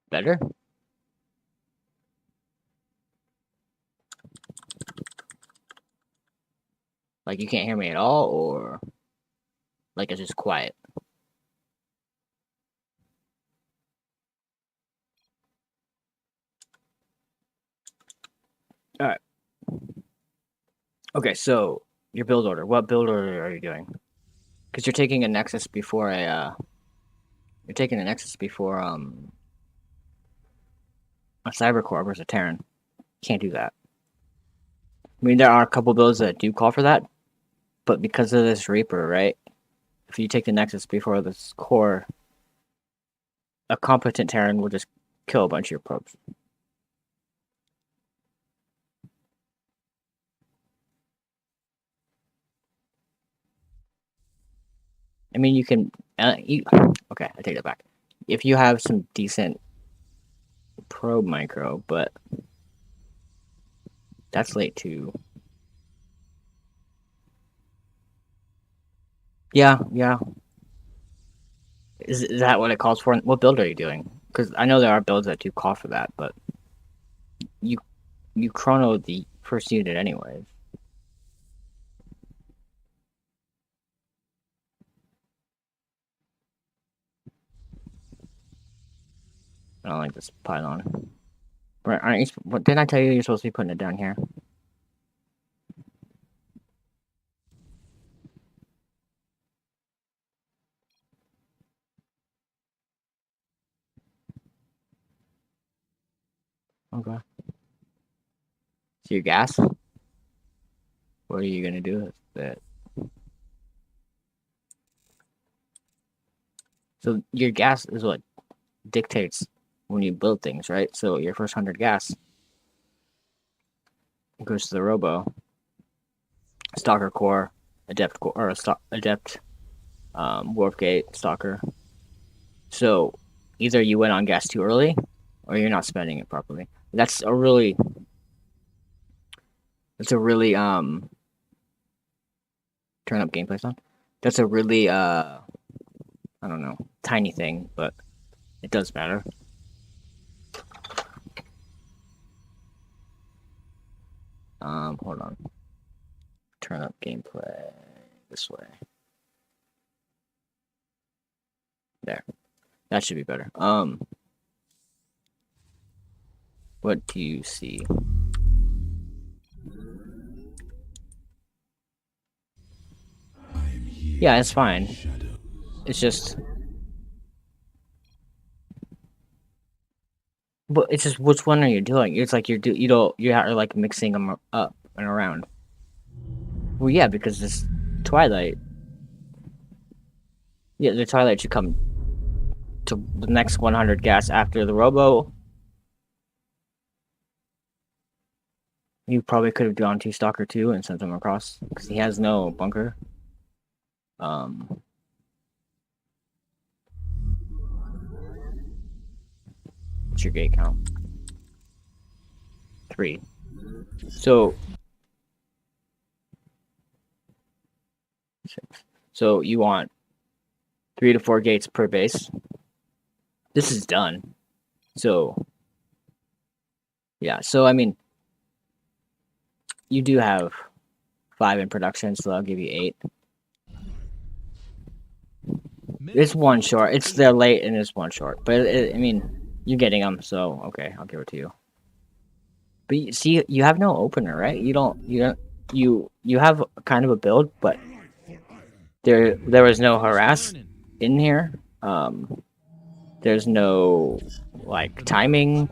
Better? Like you can't hear me at all, or like it's just quiet? All right. Okay, so your build order. What build order are you doing? Because you're taking a Nexus before a. You're taking a Nexus before a Cybercore versus a Terran. Can't do that. I mean, there are a couple builds that do call for that, but because of this Reaper, right? If you take the Nexus before this core, a competent Terran will just kill a bunch of your probes. I mean, you can. Okay, I take that back. If you have some decent probe micro, but that's late too. Yeah. Is that what it calls for? What build are you doing? Because I know there are builds that do call for that, but you chrono the first unit anyways. I don't like this pylon. Aren't you? What didn't I tell you? You're supposed to be putting it down here. Okay. So your gas. What are you gonna do with it? So your gas is what dictates when you build things, right? So your first 100 gas goes to the Robo, Stalker Core, Adept Core, or Adept, Warpgate, Stalker. So either you went on gas too early, or you're not spending it properly. That's a really turn up gameplay sound. That's a really I don't know, tiny thing, but it does matter. Hold on. Turn up gameplay this way. There. That should be better. What do you see? Yeah, it's fine. It's just, but it's just which one are you doing? It's like you're like mixing them up and around. Well, yeah, because this Twilight. Yeah, the Twilight should come to the next 100 gas after the Robo. You probably could have gone to Stalker 2 and sent him across because he has no bunker. What's your gate count? 3. So 6. So you want 3 to 4 gates per base. This is done. So yeah, so I mean, you do have 5 in production, so I'll give you 8. It's one short. It's they're late and it's one short, but I mean, you're getting them, so okay, I'll give it to you. But you see, you have no opener, right? You have kind of a build, but there was no harass in here. There's no like timing.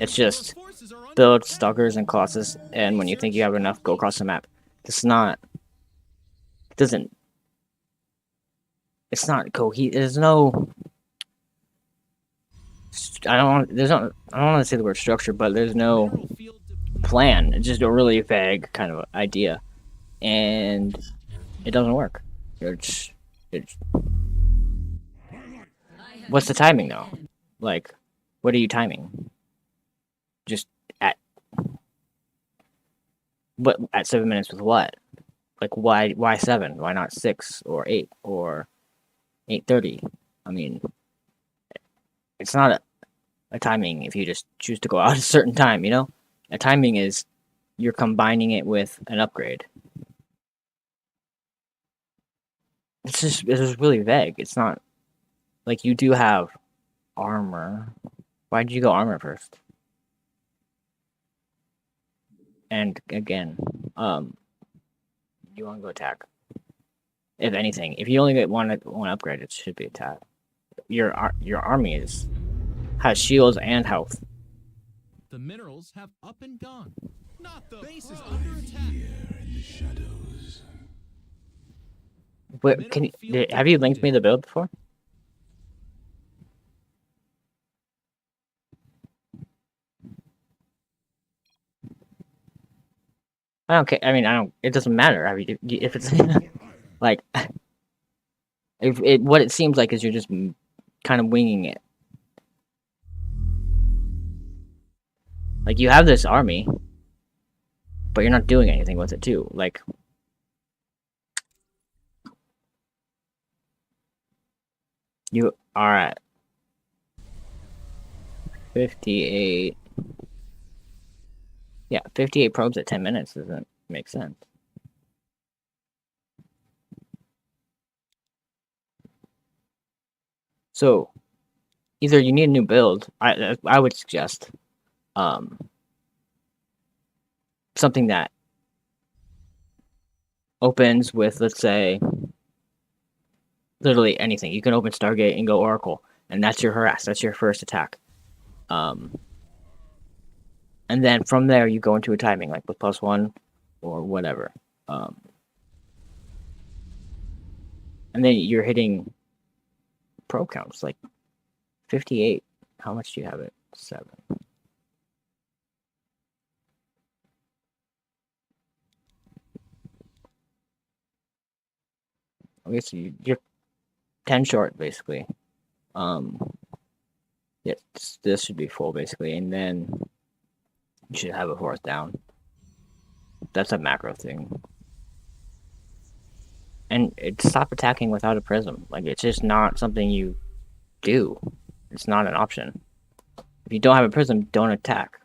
It's just build Stalkers and Colossus, and when you think you have enough, go across the map. It's not. It doesn't. It's not cohesive. There's no. I don't want to say the word structure, but there's no plan. It's just a really vague kind of idea, and it doesn't work. It's what's the timing though? Like, what are you timing? Just at 7 minutes with what? Like why 7? Why not 6 or 8 or 8:30? I mean, it's not a timing if you just choose to go out at a certain time, you know? A timing is you're combining it with an upgrade. It's just really vague. It's not like you do have armor. Why did you go armor first? And again, you want to go attack. If anything, if you only get one upgrade, it should be attack. Your army has shields and health. The minerals have up and gone. Not the base is under attack. But have you linked me the build before? I don't care. I mean, I don't. It doesn't matter. I mean, if it's like, what it seems like is you're just kind of winging it. Like you have this army, but you're not doing anything with it too. Like, you are at 58. Yeah, 58 probes at 10 minutes doesn't make sense. So, either you need a new build. I would suggest something that opens with, let's say, literally anything. You can open Stargate and go Oracle, and that's your harass. That's your first attack. And then from there, you go into a timing, like with +1 or whatever. And then you're hitting probe counts, like 58. How much do you have it? 7. Okay, so you're 10 short, basically. Yeah, this should be full, basically, and then you should have a 4th down. That's a macro thing. And stop attacking without a prism. Like, it's just not something you do. It's not an option. If you don't have a prism, don't attack.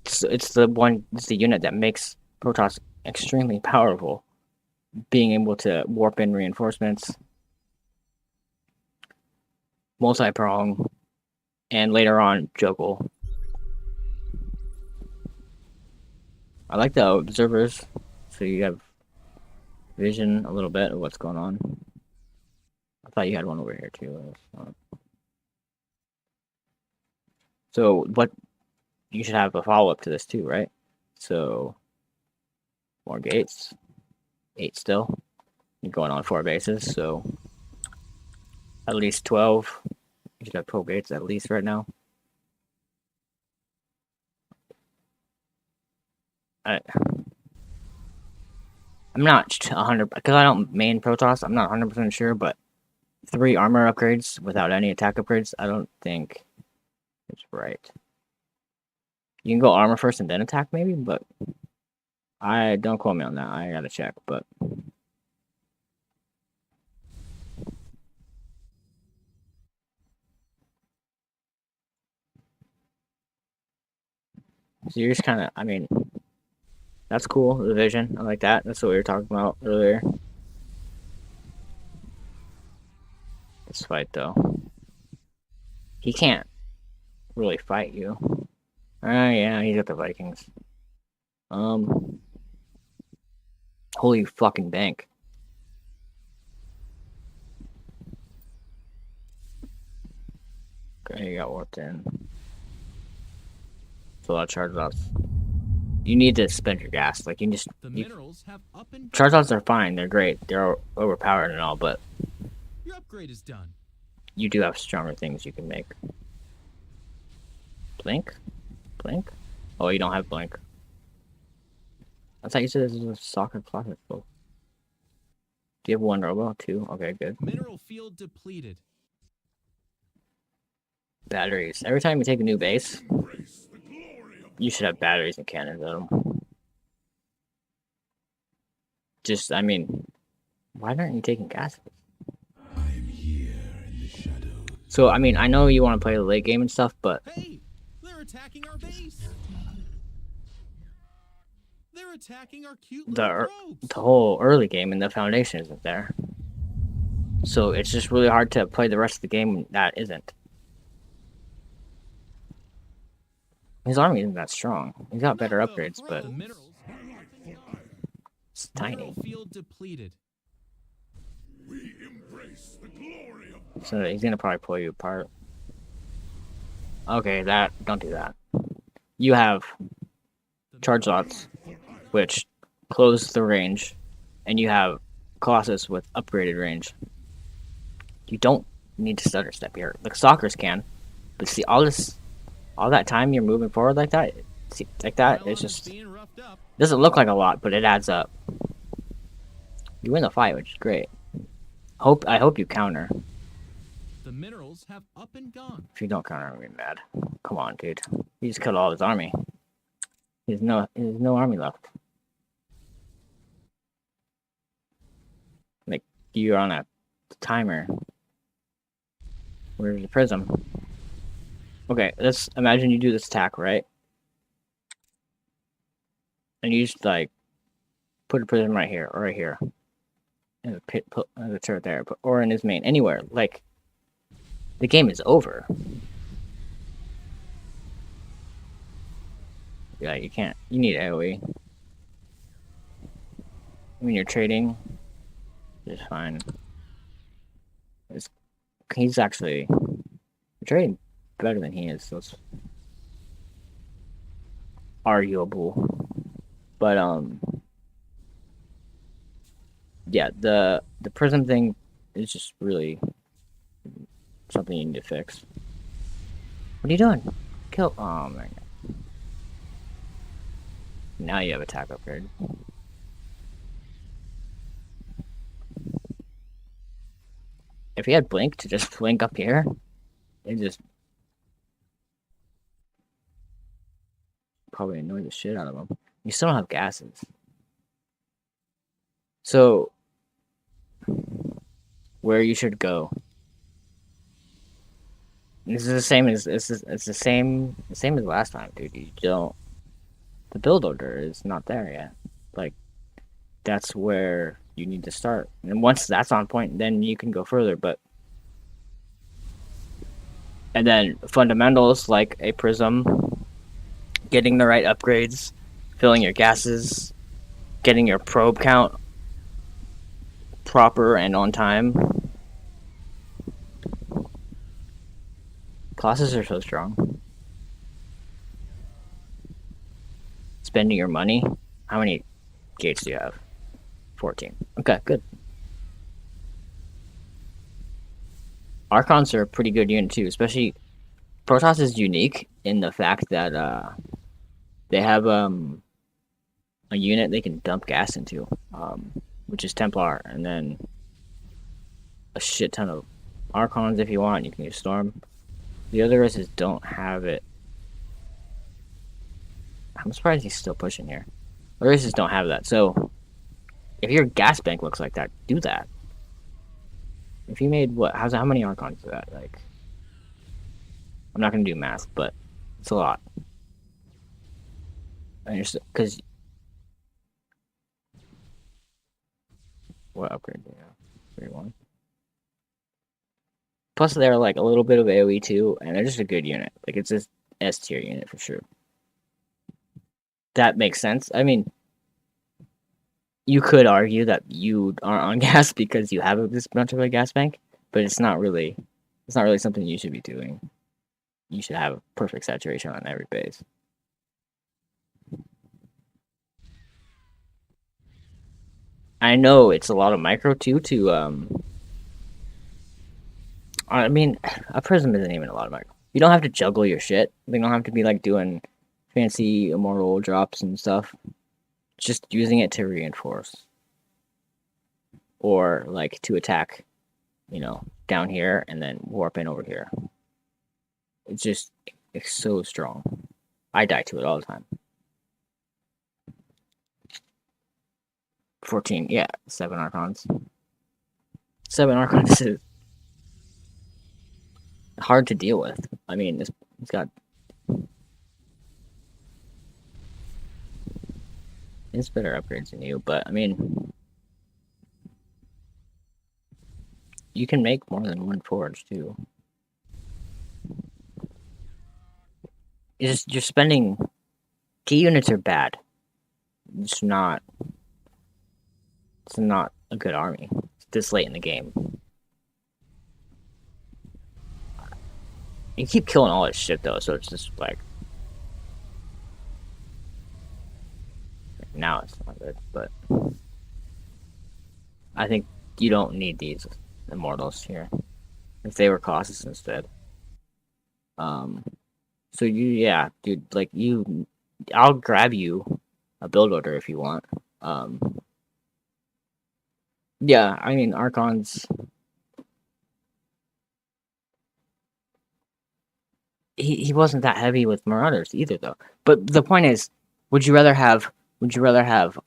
It's the unit that makes Protoss extremely powerful. Being able to warp in reinforcements, multi-prong, and later on, juggle. I like the observers. so you have vision a little bit of what's going on. I thought you had one over here too. So what? You should have a follow-up to this too, right? So more gates, 8 still. You're going on 4 bases, so at least 12. You should have 12 gates at least right now. I'm not 100 because I don't main Protoss. I'm not 100% sure, but 3 armor upgrades without any attack upgrades, I don't think it's right. You can go armor first and then attack, maybe, but I don't quote me on that. I gotta check, but so you're just kind of, I mean, that's cool. The vision, I like that. That's what we were talking about earlier. This fight, though, he can't really fight you. Yeah, he's got the Vikings. Holy fucking bank. Okay, you got warped in. So I'll charge off. You need to spend your gas. Like, you just... The minerals have up and Charge offs are fine. They're great. They're overpowered and all, but... Your upgrade is done. You do have stronger things you can make. Blink? Blink? Oh, you don't have blink. I thought you said this was a soccer classic book. Do you have 1 robo? 2? Okay, good. Mineral field depleted. Batteries. Every time you take a new base, you should have batteries and cannons on them. Just, I mean, why aren't you taking gases? I'm here in the shadows. So, I mean, I know you want to play the late game and stuff, but Hey, they're attacking our base. They're attacking our cute little probes. the whole early game and the foundation isn't there. So it's just really hard to play the rest of the game when that isn't. His army isn't that strong. He's got better Not the upgrades, but The minerals have up and gone. it's tiny. Mineral field depleted. We embrace the glory of So he's gonna probably pull you apart. Okay, don't do that. You have charge lots, which close the range, and you have Colossus with upgraded range. You don't need to stutter step here. The stalkers can, but see all that time you're moving forward like that, see, like that, it's Pylon is just being roughed up. doesn't look like a lot, but it adds up. You win the fight, which is great. I hope you counter. The minerals have up and gone. If you don't counter, I'm gonna be mad. Come on, dude. He just killed all his army. There's no army left. Like, you're on a timer. Where's the prism? Okay, let's imagine you do this attack, right? And you just, like, put a prism right here, or right here. And a pit, put the turret there, or in his main, anywhere. Like, the game is over. Yeah, you can't. You need AoE. When you're trading, it's fine. He's actually trading better than he is, so it's arguable. But yeah, the prism thing is just really something you need to fix. What are you doing? Kill. Oh my god. Now you have attack upgrade. If he had blink to just blink up here, it just probably annoy the shit out of him. You still don't have gases. So where you should go. This is the same as it's the same as last time, dude. You don't. The build order is not there yet. Like, that's where you need to start. And once that's on point, then you can go further. And then fundamentals like a prism, getting the right upgrades, filling your gases, getting your probe count proper and on time. Colossus are so strong. Spending your money. How many gates do you have? 14. Okay, good. Archons are a pretty good unit too, especially Protoss is unique in the fact that they have a unit they can dump gas into, which is Templar, and then a shit ton of Archons if you want. You can use Storm. The other races don't have it. I'm surprised he's still pushing here. The races don't have that, so if your gas bank looks like that, do that. If you made what? How many Archons is that? Like, I'm not gonna do math, but it's a lot. Because what upgrade do you have? 31. Plus, they're like a little bit of AoE too, and they're just a good unit. Like, it's a S tier unit for sure. That makes sense. I mean, you could argue that you aren't on gas because you have this bunch of a gas bank, but it's not really something you should be doing. You should have perfect saturation on every base. I know it's a lot of micro too I mean, a prism isn't even a lot of micro. You don't have to juggle your shit. You don't have to be like doing fancy immortal drops and stuff. Just using it to reinforce. Or like to attack, down here and then warp in over here. It's so strong. I die to it all the time. 14, yeah, 7 Archons. 7 Archons is hard to deal with. I mean, it's got... It's better upgrades than you, but I mean... You can make more than one forge, too. It's just, you're spending... Key units are bad. It's not a good army. It's this late in the game. You keep killing all this shit, though, so it's just like... Now it's not good, but... I think you don't need these Immortals here. If they were Colossus instead. So yeah, dude, like, I'll grab you a build order if you want. Yeah, I mean, Archons... He wasn't that heavy with Marauders either, though. But the point is, would you rather have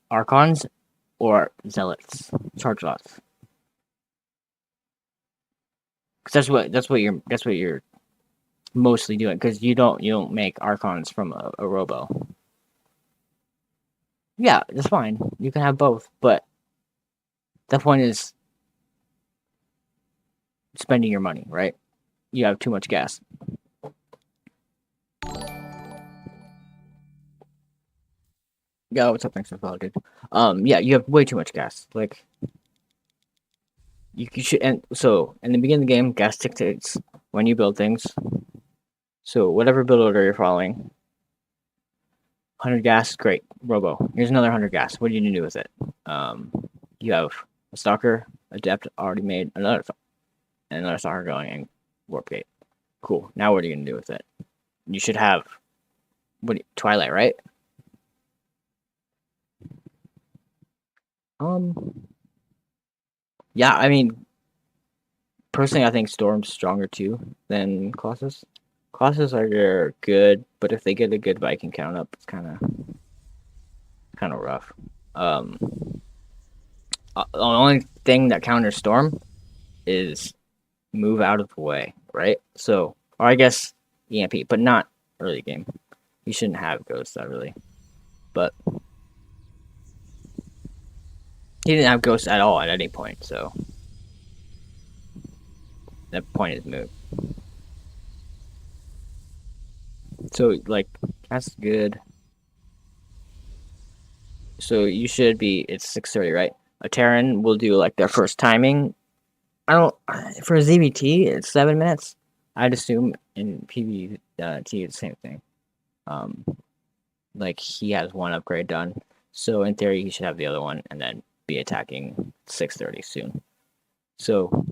Archons or Zealots, Charge Lots? Because that's what you're mostly doing. Because you don't make Archons from a Robo. Yeah, that's fine. You can have both, but the point is spending your money, right? You have too much gas. Yeah, what's up, thanks for following, dude. Yeah, you have way too much gas. Like, you should, and so in the beginning of the game, gas dictates when you build things. So whatever build order you're following, 100 gas, great. Robo, here's another 100 gas. What are you gonna do with it? You have a Stalker, Adept already made, another Stalker going, and Warp Gate. Cool. Now what are you gonna do with it? You should have Twilight, right? Yeah, I mean, personally, I think Storm's stronger too than Colossus. Colossus are good, but if they get a good Viking count up, it's kind of rough. The only thing that counters Storm is move out of the way, right? So, or I guess EMP, but not early game. You shouldn't have Ghost that early, but he didn't have Ghost at all at any point, so that point is moot. So, like, that's good. So you should be. It's 6:30, right? A Terran will do like their first timing. I don't for ZVT. It's 7 minutes. I'd assume in PvT it's the same thing. Like he has one upgrade done, so in theory he should have the other one, and then be attacking 6:30 soon. So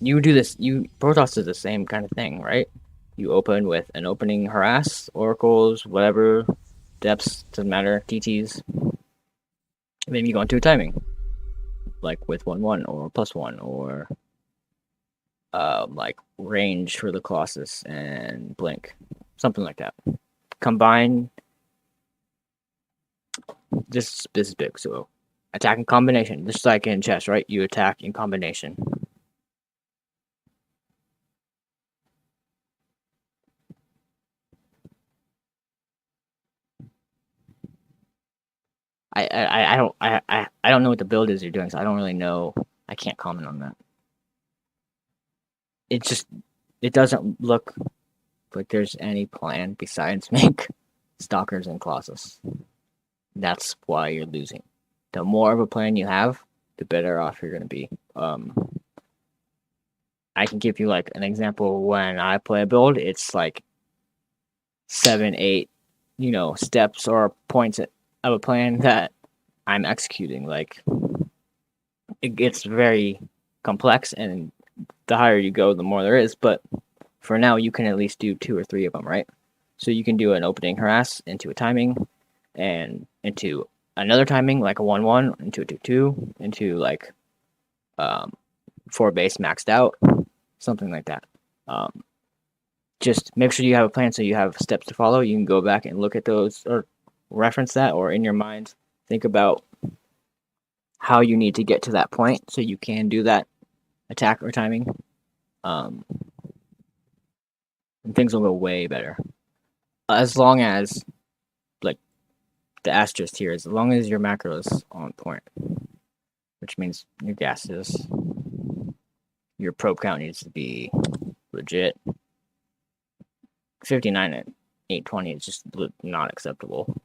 you do this. Protoss is the same kind of thing, right? You open with an opening harass, oracles, whatever, depths, doesn't matter, TTs. And then you go into a timing, like with 1/1 or +1 or like range for the Colossus and blink, something like that. Combine. This is big, so attack in combination, just like in chess, right? You attack in combination. I don't know what the build is you're doing, so I don't really know. I can't comment on that. It doesn't look like there's any plan besides make Stalkers and Colossus. That's why you're losing. The more of a plan you have, the better off you're gonna be. I can give you like an example. When I play a build, it's like 7, 8, steps or points of a plan that I'm executing. Like it gets very complex, and the higher you go, the more there is. But for now, you can at least do 2 or 3 of them, right? So you can do an opening harass into a timing, and into another timing, like a 1/1, into a 2/2, into like 4 base maxed out, something like that. Just make sure you have a plan so you have steps to follow. You can go back and look at those or reference that, or in your mind think about how you need to get to that point so you can do that attack or timing. And things will go way better. As long as, like, the asterisk here, as long as your macro is on point, which means your gases, your probe count needs to be legit. 59 at 820 is just not acceptable.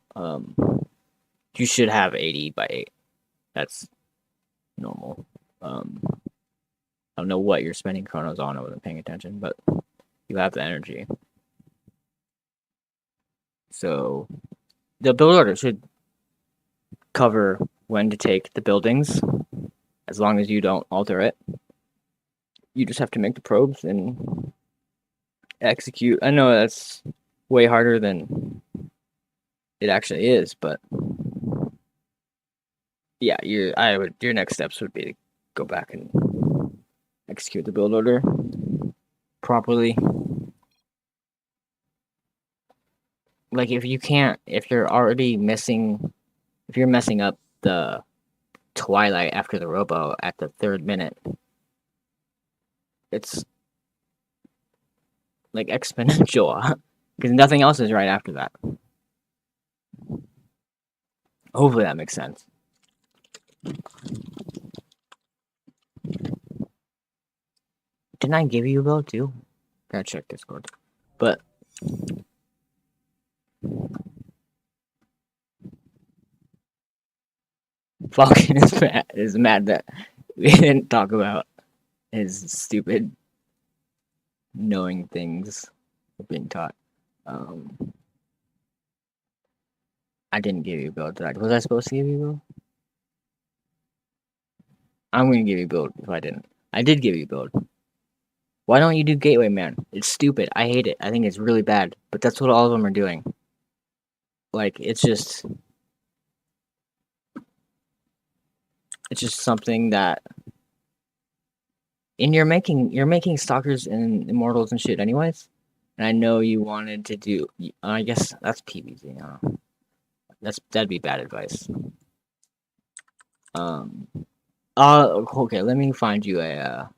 You should have 80 by 8. That's normal. I don't know what you're spending chronos on. I wasn't paying attention, but you have the energy. So the build order should cover when to take the buildings, as long as you don't alter it. You just have to make the probes and execute. I know that's way harder than it actually is, but yeah, your next steps would be to go back and execute the build order properly. Like if you're messing up the Twilight after the Robo at the 3rd minute, it's like exponential, because nothing else is right after that. Hopefully that makes sense. Didn't I give you a build too? Gotta check Discord. But Falcon is mad that we didn't talk about his stupid knowing things being taught. I didn't give you a build, did I? Was I supposed to give you a build? I'm gonna give you a build if I didn't. I did give you a build. Why don't you do Gateway Man? It's stupid. I hate it. I think it's really bad. But that's what all of them are doing. Like, it's just something that, and you're making Stalkers and Immortals and shit anyways. And I know you wanted to do, I guess that's PvZ. That'd be bad advice. Okay, let me find you a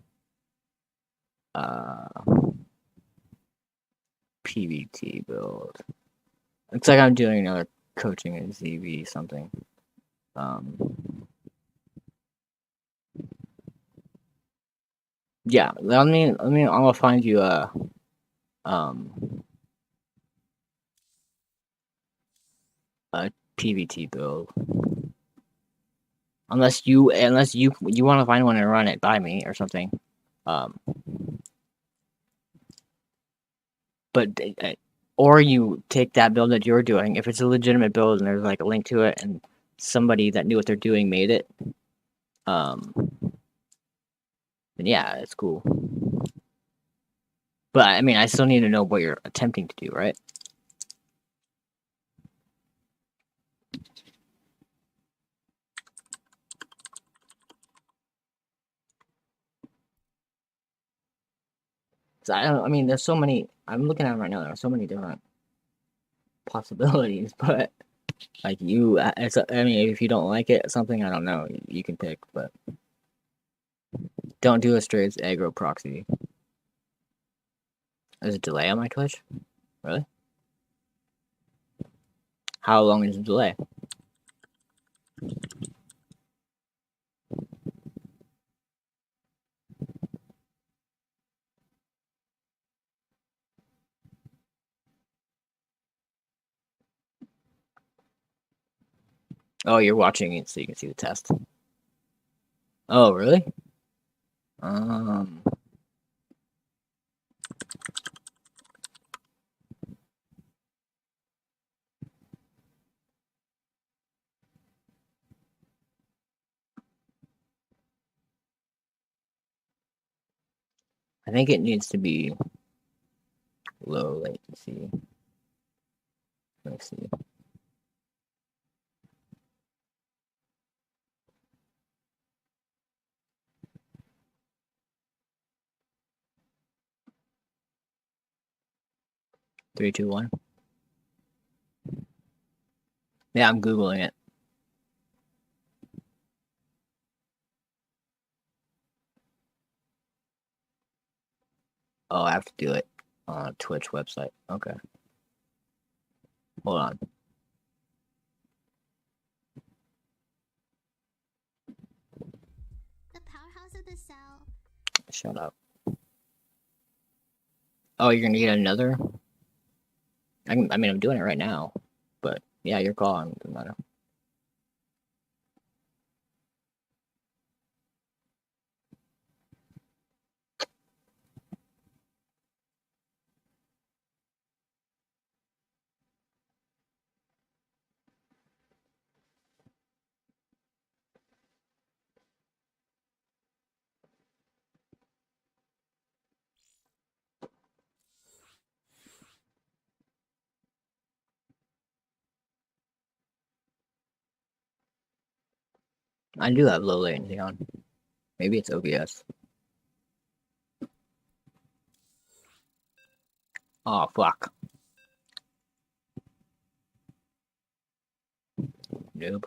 PvT build. Looks like I'm doing another coaching at ZV something. Yeah, I'm gonna find you a PVT build. Unless you want to find one and run it by me or something. But or you take that build that you're doing, if it's a legitimate build and there's like a link to it and somebody that knew what they're doing made it, then yeah, it's cool. But I mean, I still need to know what you're attempting to do, right? So I mean, there's so many. I'm looking at them right now. There are so many different possibilities, but like you, I mean, if you don't like it, something I don't know, you can pick, but don't do a straight aggro proxy. There's a delay on my Twitch? Really? How long is the delay? Oh, you're watching it so you can see the test. Oh, really? I think it needs to be low latency. Let me see. Three, two, one. Yeah, I'm Googling it. Oh, I have to do it on a Twitch website. Okay. Hold on. The powerhouse of the cell. Shut up. Oh, you're gonna get another? I mean, I'm doing it right now. But yeah, your call. It doesn't matter. I do have low latency on. Maybe it's OBS. Oh, fuck. Noob.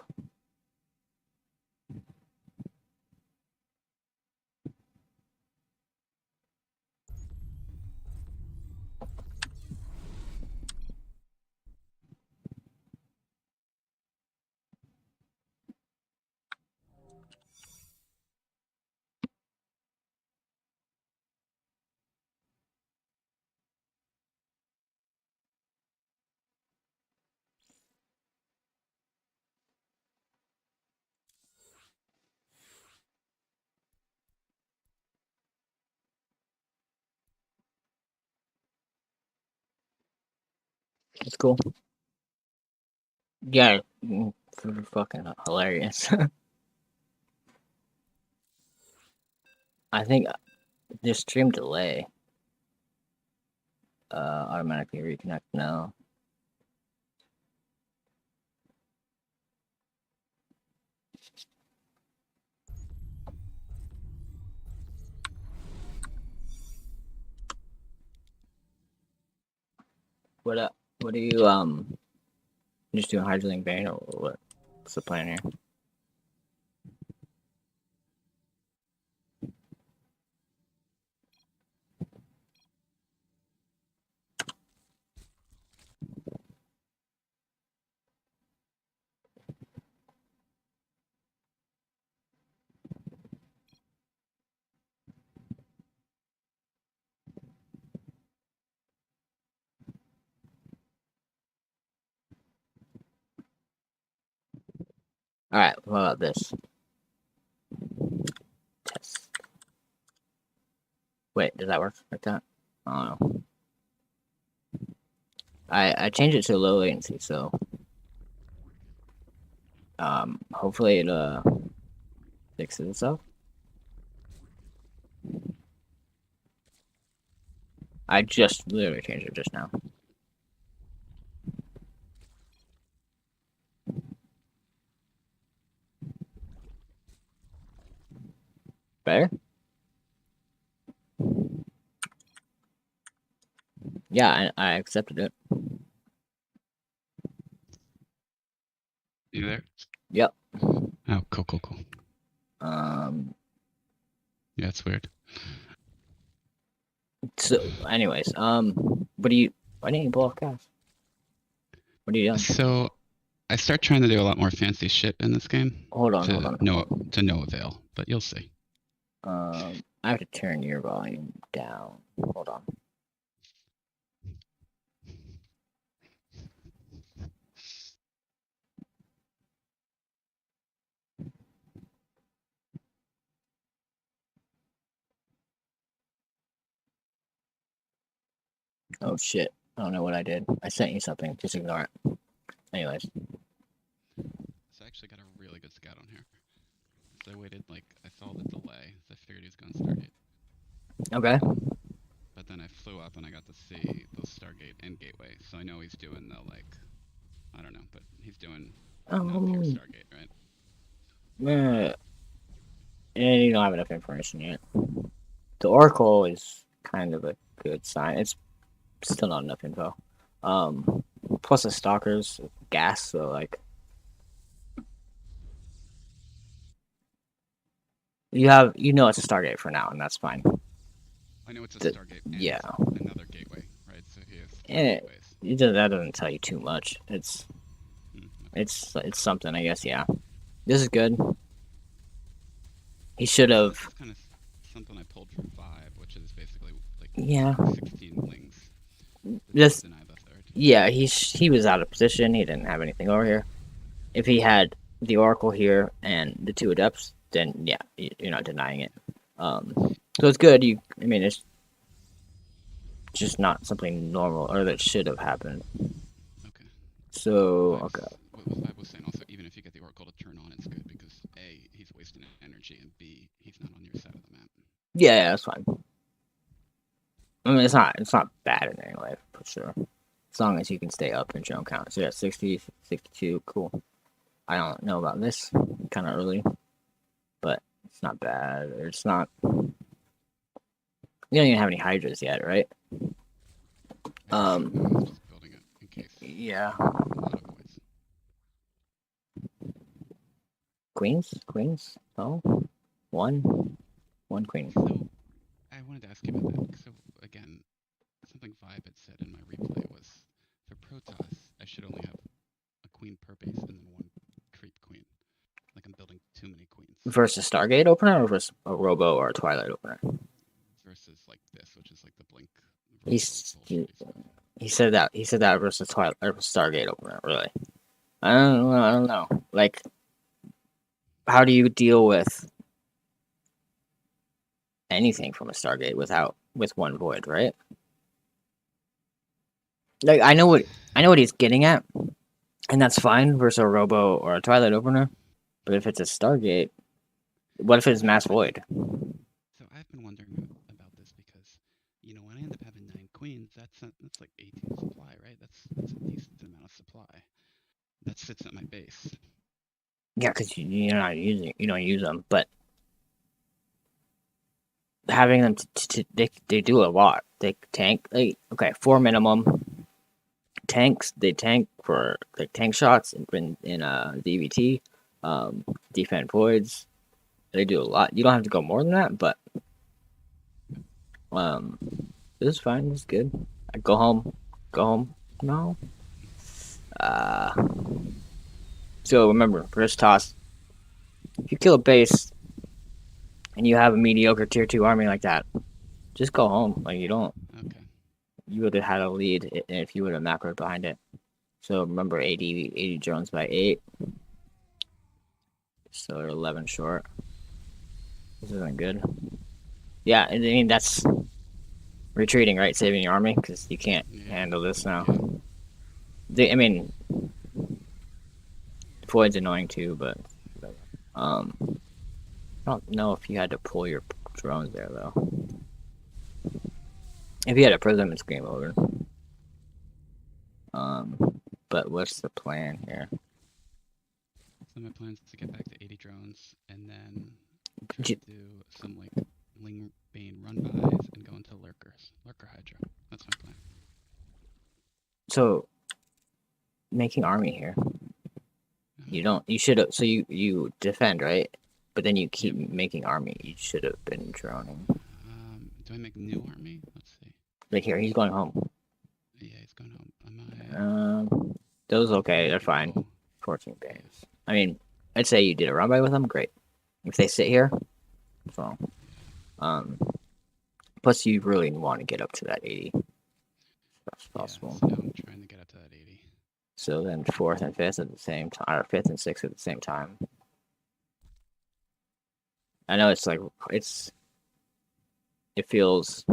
It's cool. Yeah, fucking hilarious. I think the stream delay automatically reconnect now. What do you just doing Hydroling Bane or what? What's the plan here? Alright, what about this? Test. Wait, does that work like that? I don't know. I changed it to low latency, so hopefully it fixes itself. I just literally changed it just now. Better? Yeah, I accepted it. You there? Yep. Oh, cool. Yeah, it's weird. So, anyways, why didn't you blow off gas? What are you doing? So, I start trying to do a lot more fancy shit in this game. Hold on. To no avail, but you'll see. I have to turn your volume down. Hold on. Oh shit. I don't know what I did. I sent you something. Just ignore it. Anyways. So I actually got a really good scout on here. So I waited, I saw the delay, so I figured he was going Stargate. Okay. But then I flew up and I got to see the Stargate and Gateway, so I know he's doing the, I don't know, but he's doing no-fear Stargate, right? And you don't have enough information yet. The Oracle is kind of a good sign. It's still not enough info. Plus the Stalkers, gas, so you know it's a Stargate for now, and that's fine. I know it's a Stargate and yeah. another Gateway, right? So he has gateways. That doesn't tell you too much. It's something, I guess. Yeah, this is good. He should have. This is kind of something I pulled from 5, which is basically 16 lings. Just yeah, he was out of position. He didn't have anything over here. If he had the Oracle here and the 2 Adepts, then yeah, you're not denying it. So it's good. It's just not something normal or that should have happened. Okay. So okay. What I was saying also, even if you get the Oracle to turn on, it's good because A, he's wasting energy, and B, he's not on your side of the map. Yeah, that's fine. It's not bad in any way for sure, as long as you can stay up in your own count. So yeah, 60, 62, cool. I don't know about this, kind of early, but it's not bad. It's not. You don't even have any Hydras yet, right? I'm just building it in case. Yeah. A lot of voids. Queens? Oh, one queen. So, I wanted to ask you about that. So, again, something Vibe had said in my replay was, for Protoss, I should only have a queen per base and then 1 creep queen. I'm building too many queens. Versus Stargate opener or versus a Robo or a Twilight opener? Versus this, which is the Blink. He said that versus Twilight or Stargate opener. Really, I don't know. How do you deal with anything from a Stargate with 1 void, right? I know what he's getting at, and that's fine versus a Robo or a Twilight opener. But if it's a Stargate, what if it's mass void? So I've been wondering about this because, when I end up having 9 queens, that's 18 supply, right? That's a decent amount of supply. That sits at my base. Yeah, because you don't use them, but having them they do a lot. They tank 4 minimum tanks. They tank for tank shots in DVT, defend voids. They do a lot. You don't have to go more than that, but this is fine. This is good. I go home. No. So remember, first toss. If you kill a base and you have a mediocre tier 2 army like that, just go home. You don't. Okay. You would have had a lead if you would have macroed behind it. So remember, 80 drones by 8. So they're 11 short. This isn't good. Yeah, I mean, that's retreating, right? Saving your army, because you can't Yeah. handle this now. Yeah. I mean, Void's annoying too, but I don't know if you had to pull your drones there though. If you had a prism, it's game over. But what's the plan here? So my plan is to get back to 80 drones and then try J- to do some like Ling Bane run bys and go into lurkers. Lurker Hydra. That's my plan. So, making army here. You don't. You should have. So you defend, right? But then you keep making army. You should have been droning. Do I make new army? Let's see. Like here, he's going home. Yeah, he's going home. Am I? Those okay. They're fine. 14 bays. I mean, I'd say you did a run by with them. Great. If they sit here, so. Plus you really want to get up to that 80. If that's possible. Yeah, so I'm trying to get up to that 80. So then 4th and 5th at the same time, or 5th and 6th at the same time. I know it's like, it feels,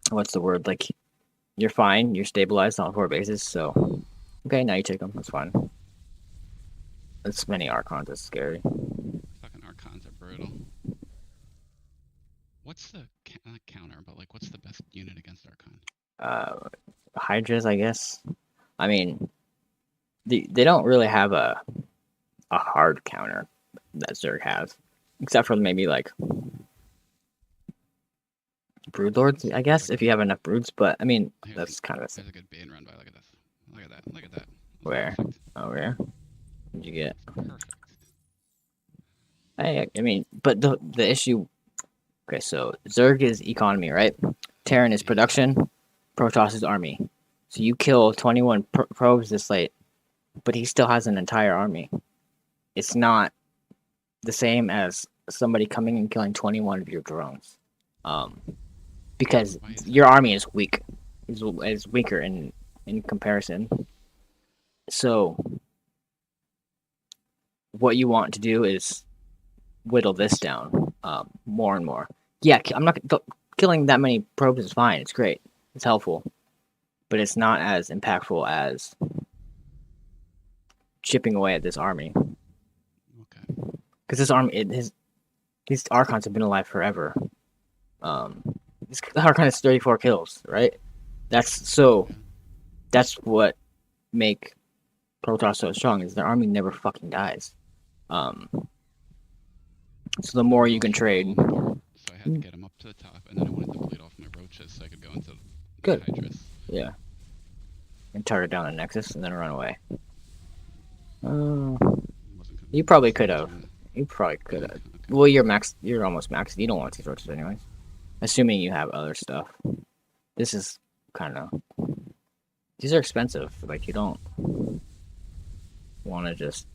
what's the word, like, you're fine, you're stabilized on 4 bases, so, okay, now you take them, that's fine. This many Archons is scary. Fucking Archons are brutal. What's the, not counter, but like, what's the best unit against Archon? Hydras, I guess. I mean, they don't really have a hard counter that Zerg has, except for maybe like Broodlords, I guess, if you have enough broods. But I mean, Here's that's kind of There's a good Bane run by. Look at this. Look at that. Look at that. That's Where? Perfect. where did you get? Perfect. I mean, but the issue. Okay, so Zerg is economy, right? Terran is production. Protoss is army. So you kill 21 probes this late, but he still has an entire army. It's not the same as somebody coming and killing 21 of your drones. Because Why is your army is weak. Is weaker in comparison. So what you want to do is whittle this down more and more. Yeah, I'm not killing that many probes is fine. It's great. It's helpful. But it's not as impactful as chipping away at this army. Okay. Because this army, these Archons have been alive forever. This Archon is 34 kills, right? That's what make Protoss so strong, is their army never fucking dies. So the more you can trade. So I had to get him up to the top, and then I wanted to bleed off my roaches so I could go into the Good. Hydras. Yeah. And target down the Nexus and then run away. Wasn't You probably could have. convinced. You probably could have. Okay. Well, you're almost maxed. You don't want these roaches anyways. Assuming you have other stuff. This is kind of... These are expensive. Like, you don't want to just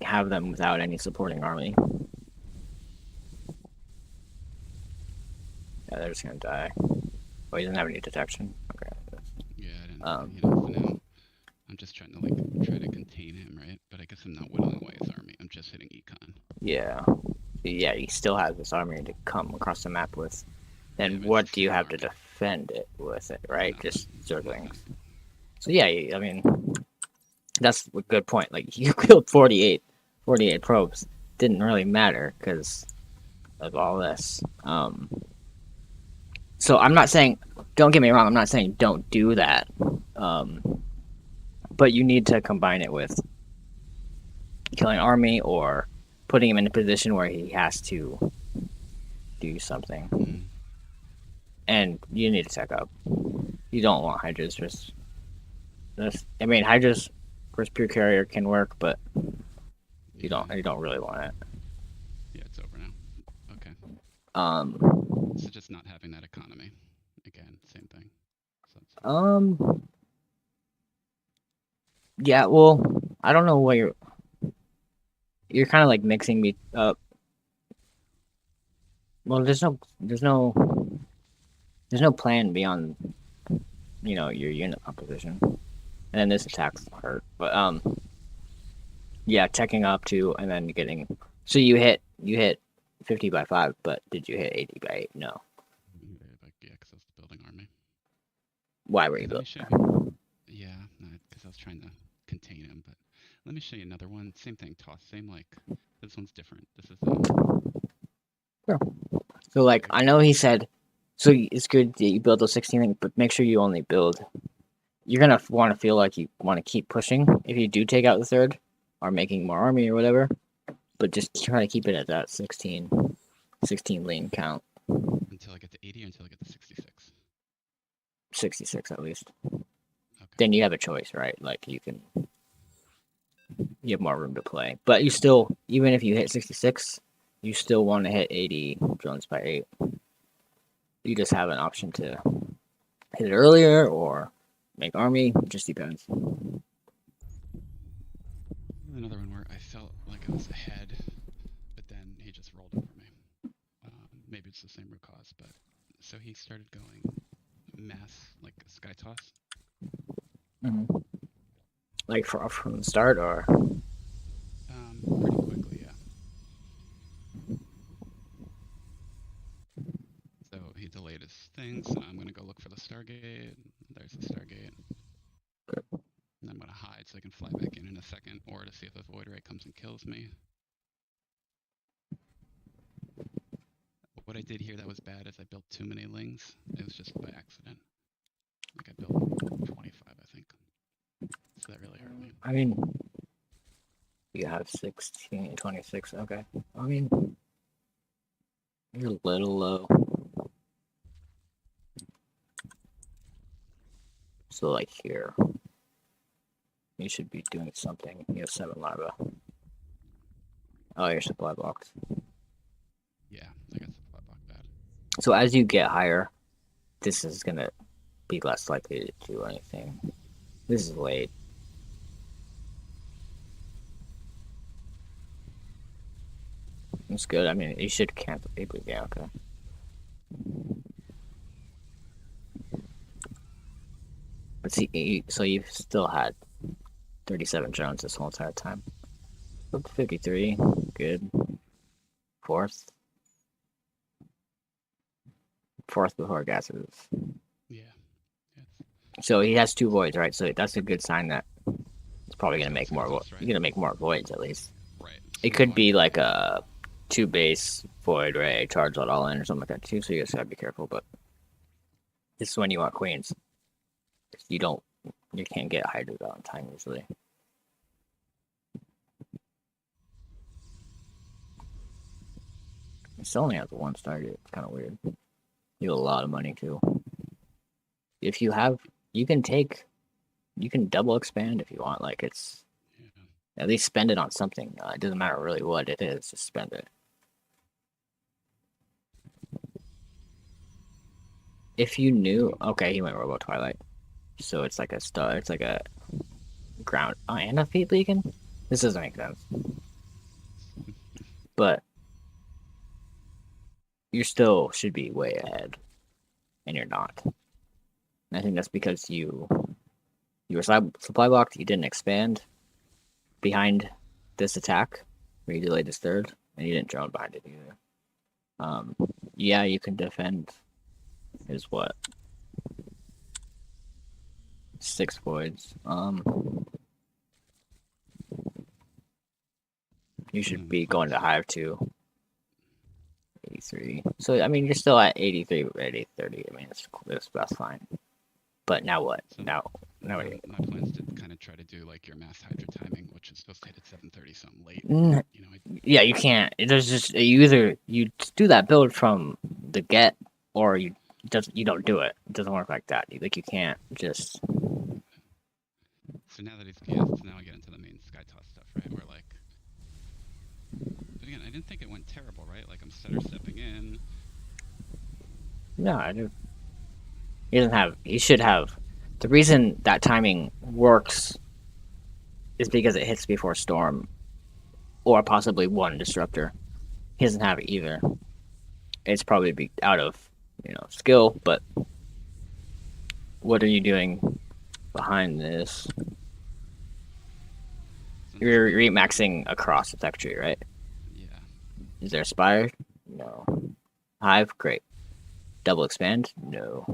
have them without any supporting army. Yeah, they're just gonna die. Oh, he doesn't have any detection. Okay. Yeah, I didn't. Um, For now, I'm just trying to like try to contain him, right? But I guess I'm not whittling away his army. I'm just hitting econ. Yeah. Yeah, he still has this army to come across the map with. Then Yeah, but what it's do you have to army. defend it with it, right? Nothing. Just Zerglings. So yeah, I mean, that's a good point. Like, you killed 48 probes. Didn't really matter because of all this. So I'm not saying, don't get me wrong, I'm not saying don't do that. But you need to combine it with killing army or putting him in a position where he has to do something. Mm. And you need to tech up. You don't want Hydras versus this. I mean, Hydras versus Pure Carrier can work, but you don't really want it. Yeah, it's over now. Okay. Um, So just not having that economy. Again, same thing. So it's, yeah, well, I don't know what you're kind of like mixing me up. Well, there's no plan beyond, your unit composition. And then this attack's hurt. But Yeah, checking up to and then getting. So you hit 50 by 5, but did you hit 80 by 8? No. Like, yeah, because I was building army. Why were you Let me building? show you. Yeah, because I was trying to contain him. But let me show you another one. Same thing, toss. Same like. This one's different. This is So like I know he said, so it's good that you build those 16 things, but make sure you only build. You're gonna want to feel like you want to keep pushing if you do take out the third, or making more army or whatever. But just try to keep it at that 16 lean count, until I get to 80 or until I get to 66. 66 at least. Okay. Then you have a choice, right? Like you have more room to play. But you still, even if you hit 66, you still want to hit 80 drones by 8. You just have an option to hit it earlier or make army. It just depends. Another one where I felt like I was ahead, but then he just rolled over me. Maybe it's the same root cause, but so he started going mass, like sky toss. Mm-hmm. Like from the start, or pretty quickly, yeah. So he delayed his thing, so now I'm gonna go look for the Stargate. There's the Stargate. Good. And I'm gonna hide so I can fly back in a second, or to see if the Void Ray comes and kills me. What I did here that was bad is I built too many lings. It was just by accident. Like I built 25, I think. So that really hurt me. I mean, you have 16, 26. Okay. I mean, you're a little low. So like here, you should be doing something. You have 7 larva. Oh, your supply box. Yeah, I got supply block bad. So as you get higher, this is gonna be less likely to do anything. This is late. It's good. I mean, you should cancel people. Yeah, okay. But see, so you've still had 37 drones this whole entire time. Up to 53. Good. Fourth before gases. Yeah. So he has 2 voids, right? So that's a good sign that it's probably gonna make more. That's right. You're gonna make more voids at least. Right. It could be like a 2 base void ray, charge it all in or something like that too. So you just gotta be careful. But this is when you want queens. You can't get Hydra out in time usually. It still only has 1 target. It's kind of weird. You have a lot of money too. If you have, you can double expand if you want. Like it's, at least spend it on something. It doesn't matter really what it is. Just spend it. If you knew, okay, he went Robo Twilight, so it's like a star. It's like a ground. Oh, and a feet beacon. This doesn't make sense. But you still should be way ahead, and you're not. And I think that's because you were supply blocked. You didn't expand behind this attack, where you delayed this third, and you didn't drone behind it either. Yeah, you can defend. Is what? 6 voids. You should be going to Hive too. 83. So I mean, you're still at 83, 80, 30. I mean, that's fine. But now what? So now what? My plans to kind of try to do like your mass Hydra timing, which is supposed to hit at 7:30 something late. You know, Yeah, you can't. There's just you either you do that build from the get, or you don't do it. It doesn't work like that. You can't just. So now that he's so now I get into the main sky toss stuff, right? Where like, but again, I didn't think it went terrible, right? Like I'm stepping in. No, I do. He doesn't have. He should have. The reason that timing works is because it hits before storm, or possibly 1 disruptor. He doesn't have it either. It's probably out of skill, but what are you doing behind this? So You're remaxing across the tech tree, right? Yeah. Is there Spire? No. Hive? Great. Double expand? No.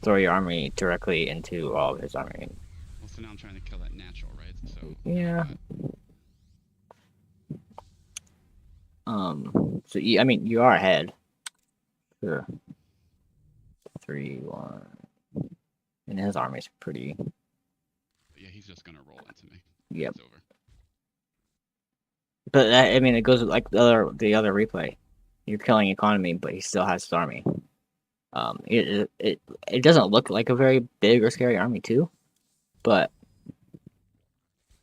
Throw your army directly into all of his army. Well, so now I'm trying to kill that natural, right? So Yeah. but So I mean, you are ahead. Sure. 3-1. And his army's pretty. yeah, he's just gonna roll into me. Yep. It's over. But that, I mean, it goes like the other replay. You're killing economy, but he still has his army. It doesn't look like a very big or scary army too, but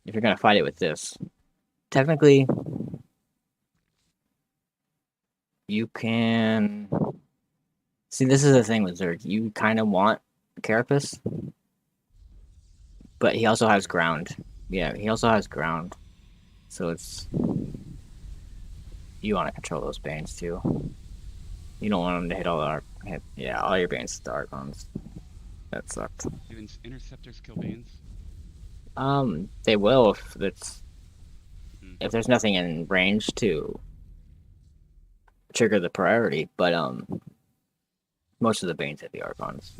if you're gonna fight it with this, technically, you can see. This is the thing with Zerg. You kind of want Carapace, but he also has ground. Yeah, he also has ground, so it's you want to control those Banes too. You don't want them to hit all all your Banes to the Archons. That sucked. Do interceptors kill Banes? They will if Mm. if there's nothing in range to trigger the priority, but most of the Banes hit the Archons.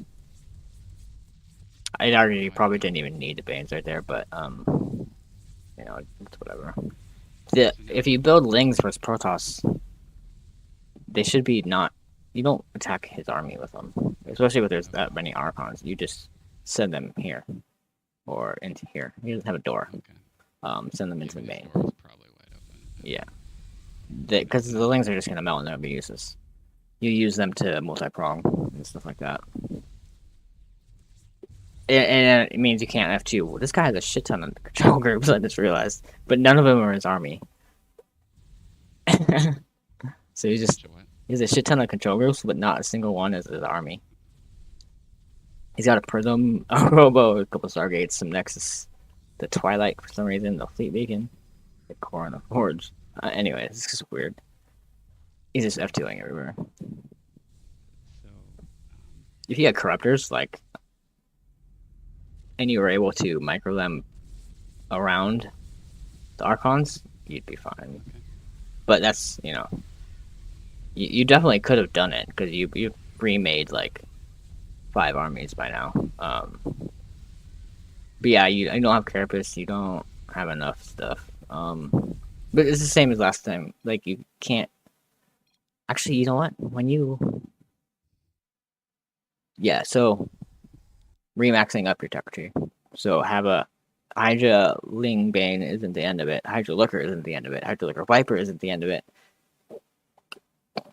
I'd argue you probably didn't even need the Banes right there, but you know, it's whatever. If you build Lings versus Protoss, they should be not. You don't attack his army with them, especially if there's that many Archons. You just send them here or into here. He doesn't have a door. Okay. Send them into the His main. door is probably wide open. Yeah, because the Lings are just gonna melt and they'll be useless. You use them to multi-prong and stuff like that. And it means you can't F2. Well, this guy has a shit ton of control groups, I just realized. But none of them are his army. So he has a shit ton of control groups, but not a single one is his army. He's got a Prism, a Robo, a couple Stargates, some Nexus, the Twilight for some reason, the Fleet Beacon, the Core, and the Forge. Anyway, it's just weird. He's just F2ing everywhere. So, If you had Corruptors, like, and you were able to micro them around the Archons, you'd be fine. okay. But that's, you know, you definitely could have done it because you remade like 5 armies by now. But yeah, you don't have Carapace, you don't have enough stuff. But it's the same as last time. Like you can't. Actually, you know what? Yeah, so remaxing up your tech tree. So have a Hydra Ling Bane isn't the end of it. Hydra Looker isn't the end of it. Hydra Looker Viper isn't the end of it.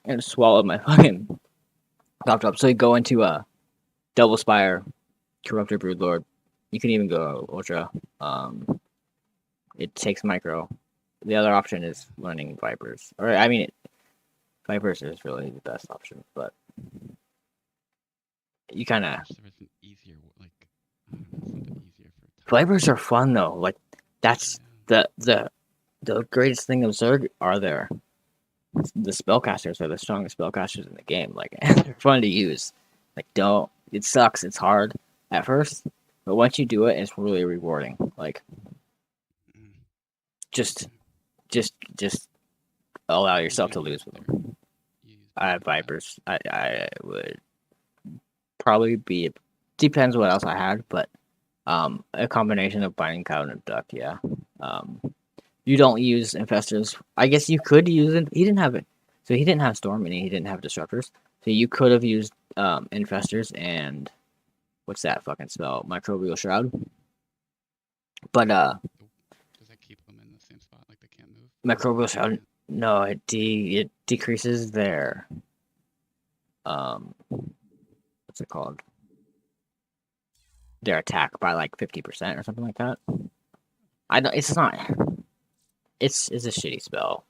And swallowed my fucking drop. So you go into a Double Spire, Corruptor Broodlord. You can even go Ultra. It takes micro. The other option is learning Vipers. Or I mean, Vipers is really the best option, but you kind of Wish there was an easier, like, I don't know, something easier for. Vipers are fun though. Like that's the greatest thing of Zerg are there. The spellcasters are the strongest spellcasters in the game. Like they're fun to use. Like it sucks. It's hard at first, but once you do it, it's really rewarding. Like Mm. just allow yourself to lose with them. You use I have Vipers. Vipers. I would probably be. Depends what else I had, but a combination of Binding Cloud and Duck. Yeah. You don't use Infestors. I guess you could use it. He didn't have it, so he didn't have Storm and he didn't have Disruptors. So you could have used Infestors and what's that fucking spell? Microbial Shroud. But Does that keep them in the same spot, like they can't move? Microbial Shroud. No, it decreases their what's it called? Their attack by like 50% or something like that. I don't. It's not. It's a shitty spell.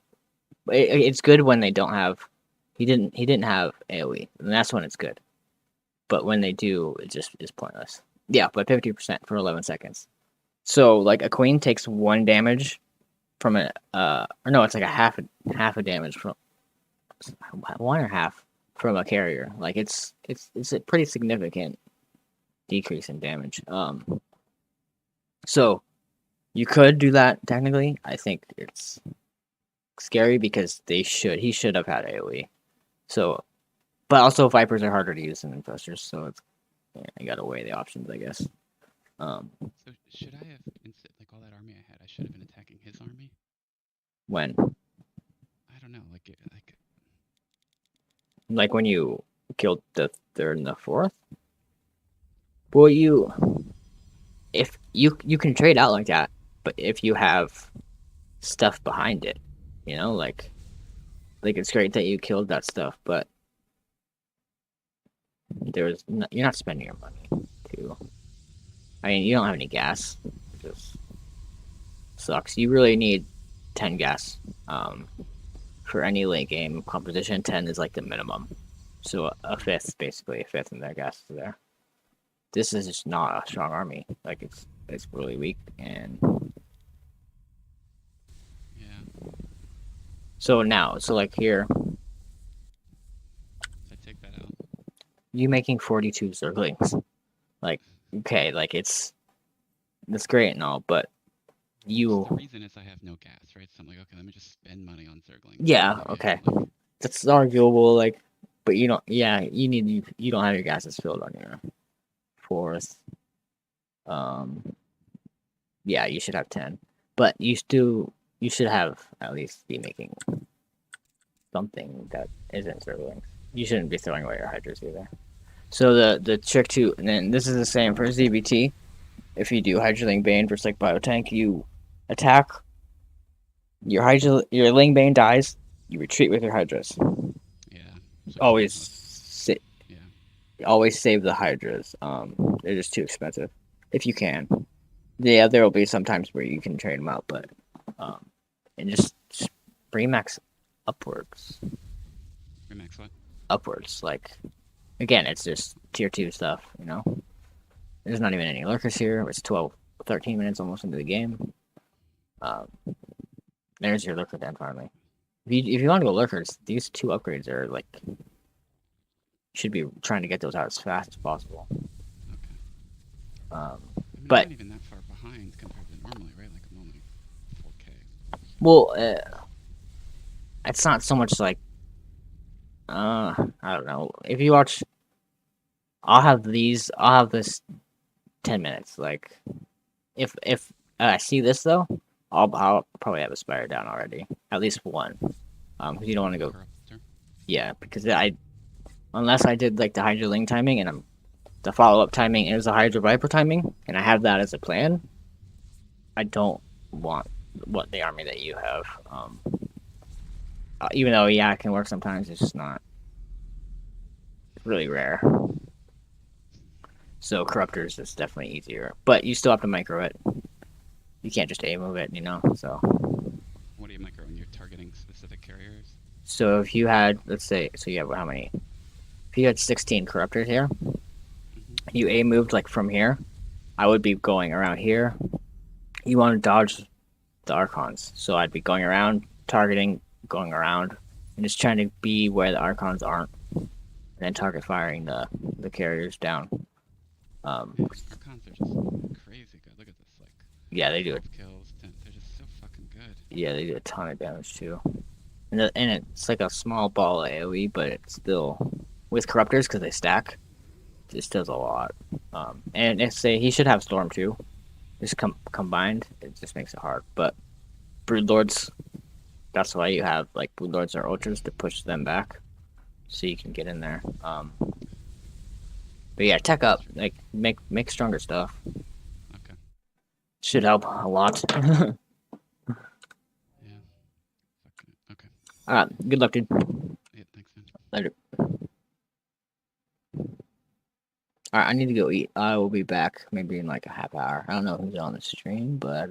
It's good when they don't have. He didn't have AOE, and that's when it's good. But when they do, it just is pointless. Yeah, but 50% for 11 seconds. So like a queen takes 1 damage from or no, it's like a half a damage from 1 or half from a carrier. Like it's a pretty significant decrease in damage. So You could do that technically. I think it's scary because he should have had AoE. So, but also Vipers are harder to use than Infestors, so it's you gotta weigh the options, I guess. So should I have instead like all that army I had? I should have been attacking his army. When I don't know, like like when you killed the third and the fourth. Well, if you can trade out like that, but if you have stuff behind it, you know, like it's great that you killed that stuff, but you're not spending your money to. I mean, you don't have any gas, which just sucks. You really need 10 gas. For any late game composition, 10 is like the minimum. So a fifth, basically, a fifth in their gas is there. This is just not a strong army. Like it's really weak, and yeah. so like here, I take that out. you making 42 Zerglings. Like, okay, like that's great and all, but The reason is I have no gas, right? So I'm like, okay, let me just spend money on Zerglings. Yeah, Maybe I okay. can, like, that's arguable, like, but you don't. Yeah, you don't have your gases filled on your fourth. Yeah, you should have 10, but you should have at least be making something that isn't Zerglings. You shouldn't be throwing away your Hydras either. So the trick too, and then this is the same for ZBT. If you do Hydraling Bane versus like Biotank, you attack. Your Ling Bane dies. You retreat with your Hydras. yeah. So Always yeah. always save the Hydras. They're just too expensive. If you can. Yeah, there will be some times where you can trade them out, but and just remax upwards. Remax what? Upwards, like again, it's just tier 2 stuff, you know. There's not even any lurkers here. It's 13 minutes almost into the game. There's your lurker den finally. If you want to go lurkers, these 2 upgrades are like should be trying to get those out as fast as possible. Okay. I mean, but- I'm not even that far behind compared to normally, right? Like I'm only 4K. Well, it's not so much like I don't know. If you watch, I'll have this 10 minutes. Like, if I see this though, I'll probably have Aspire down already. At least one. Because you don't want to go. Corruptor. Yeah, because unless I did like the Hydra Ling timing and the follow up timing is the Hydra Viper timing, and I have that as a plan. I don't want the army that you have. Even though yeah, it can work sometimes, it's just not. It's really rare. So Corruptors is definitely easier, but you still have to micro it. You can't just A move it, you know. So. What do you micro when you're targeting specific carriers? So if you had, let's say, so you have how many? If you had 16 Corruptors here, you A moved like from here, I would be going around here. You want to dodge the Archons, so I'd be going around, targeting, going around, and just trying to be where the Archons aren't, and then target firing the carriers down. Archons are just crazy good. Look at this, like Yeah, they do 12 kills. They're just so fucking good. Yeah, they do a ton of damage too. And it's like a small ball AoE, but it's still with Corruptors because they stack. This does a lot. And if he should have Storm too. Just combined, it just makes it hard. But Broodlords, that's why you have like Broodlords or Ultras to push them back, so you can get in there. But yeah, tech up, like make stronger stuff. Okay. Should help a lot. Yeah. Fucking okay. Alright, good luck, dude. Yeah, thanks, man. Later. Alright, I need to go eat. I will be back maybe in like a half hour. I don't know who's on the stream, but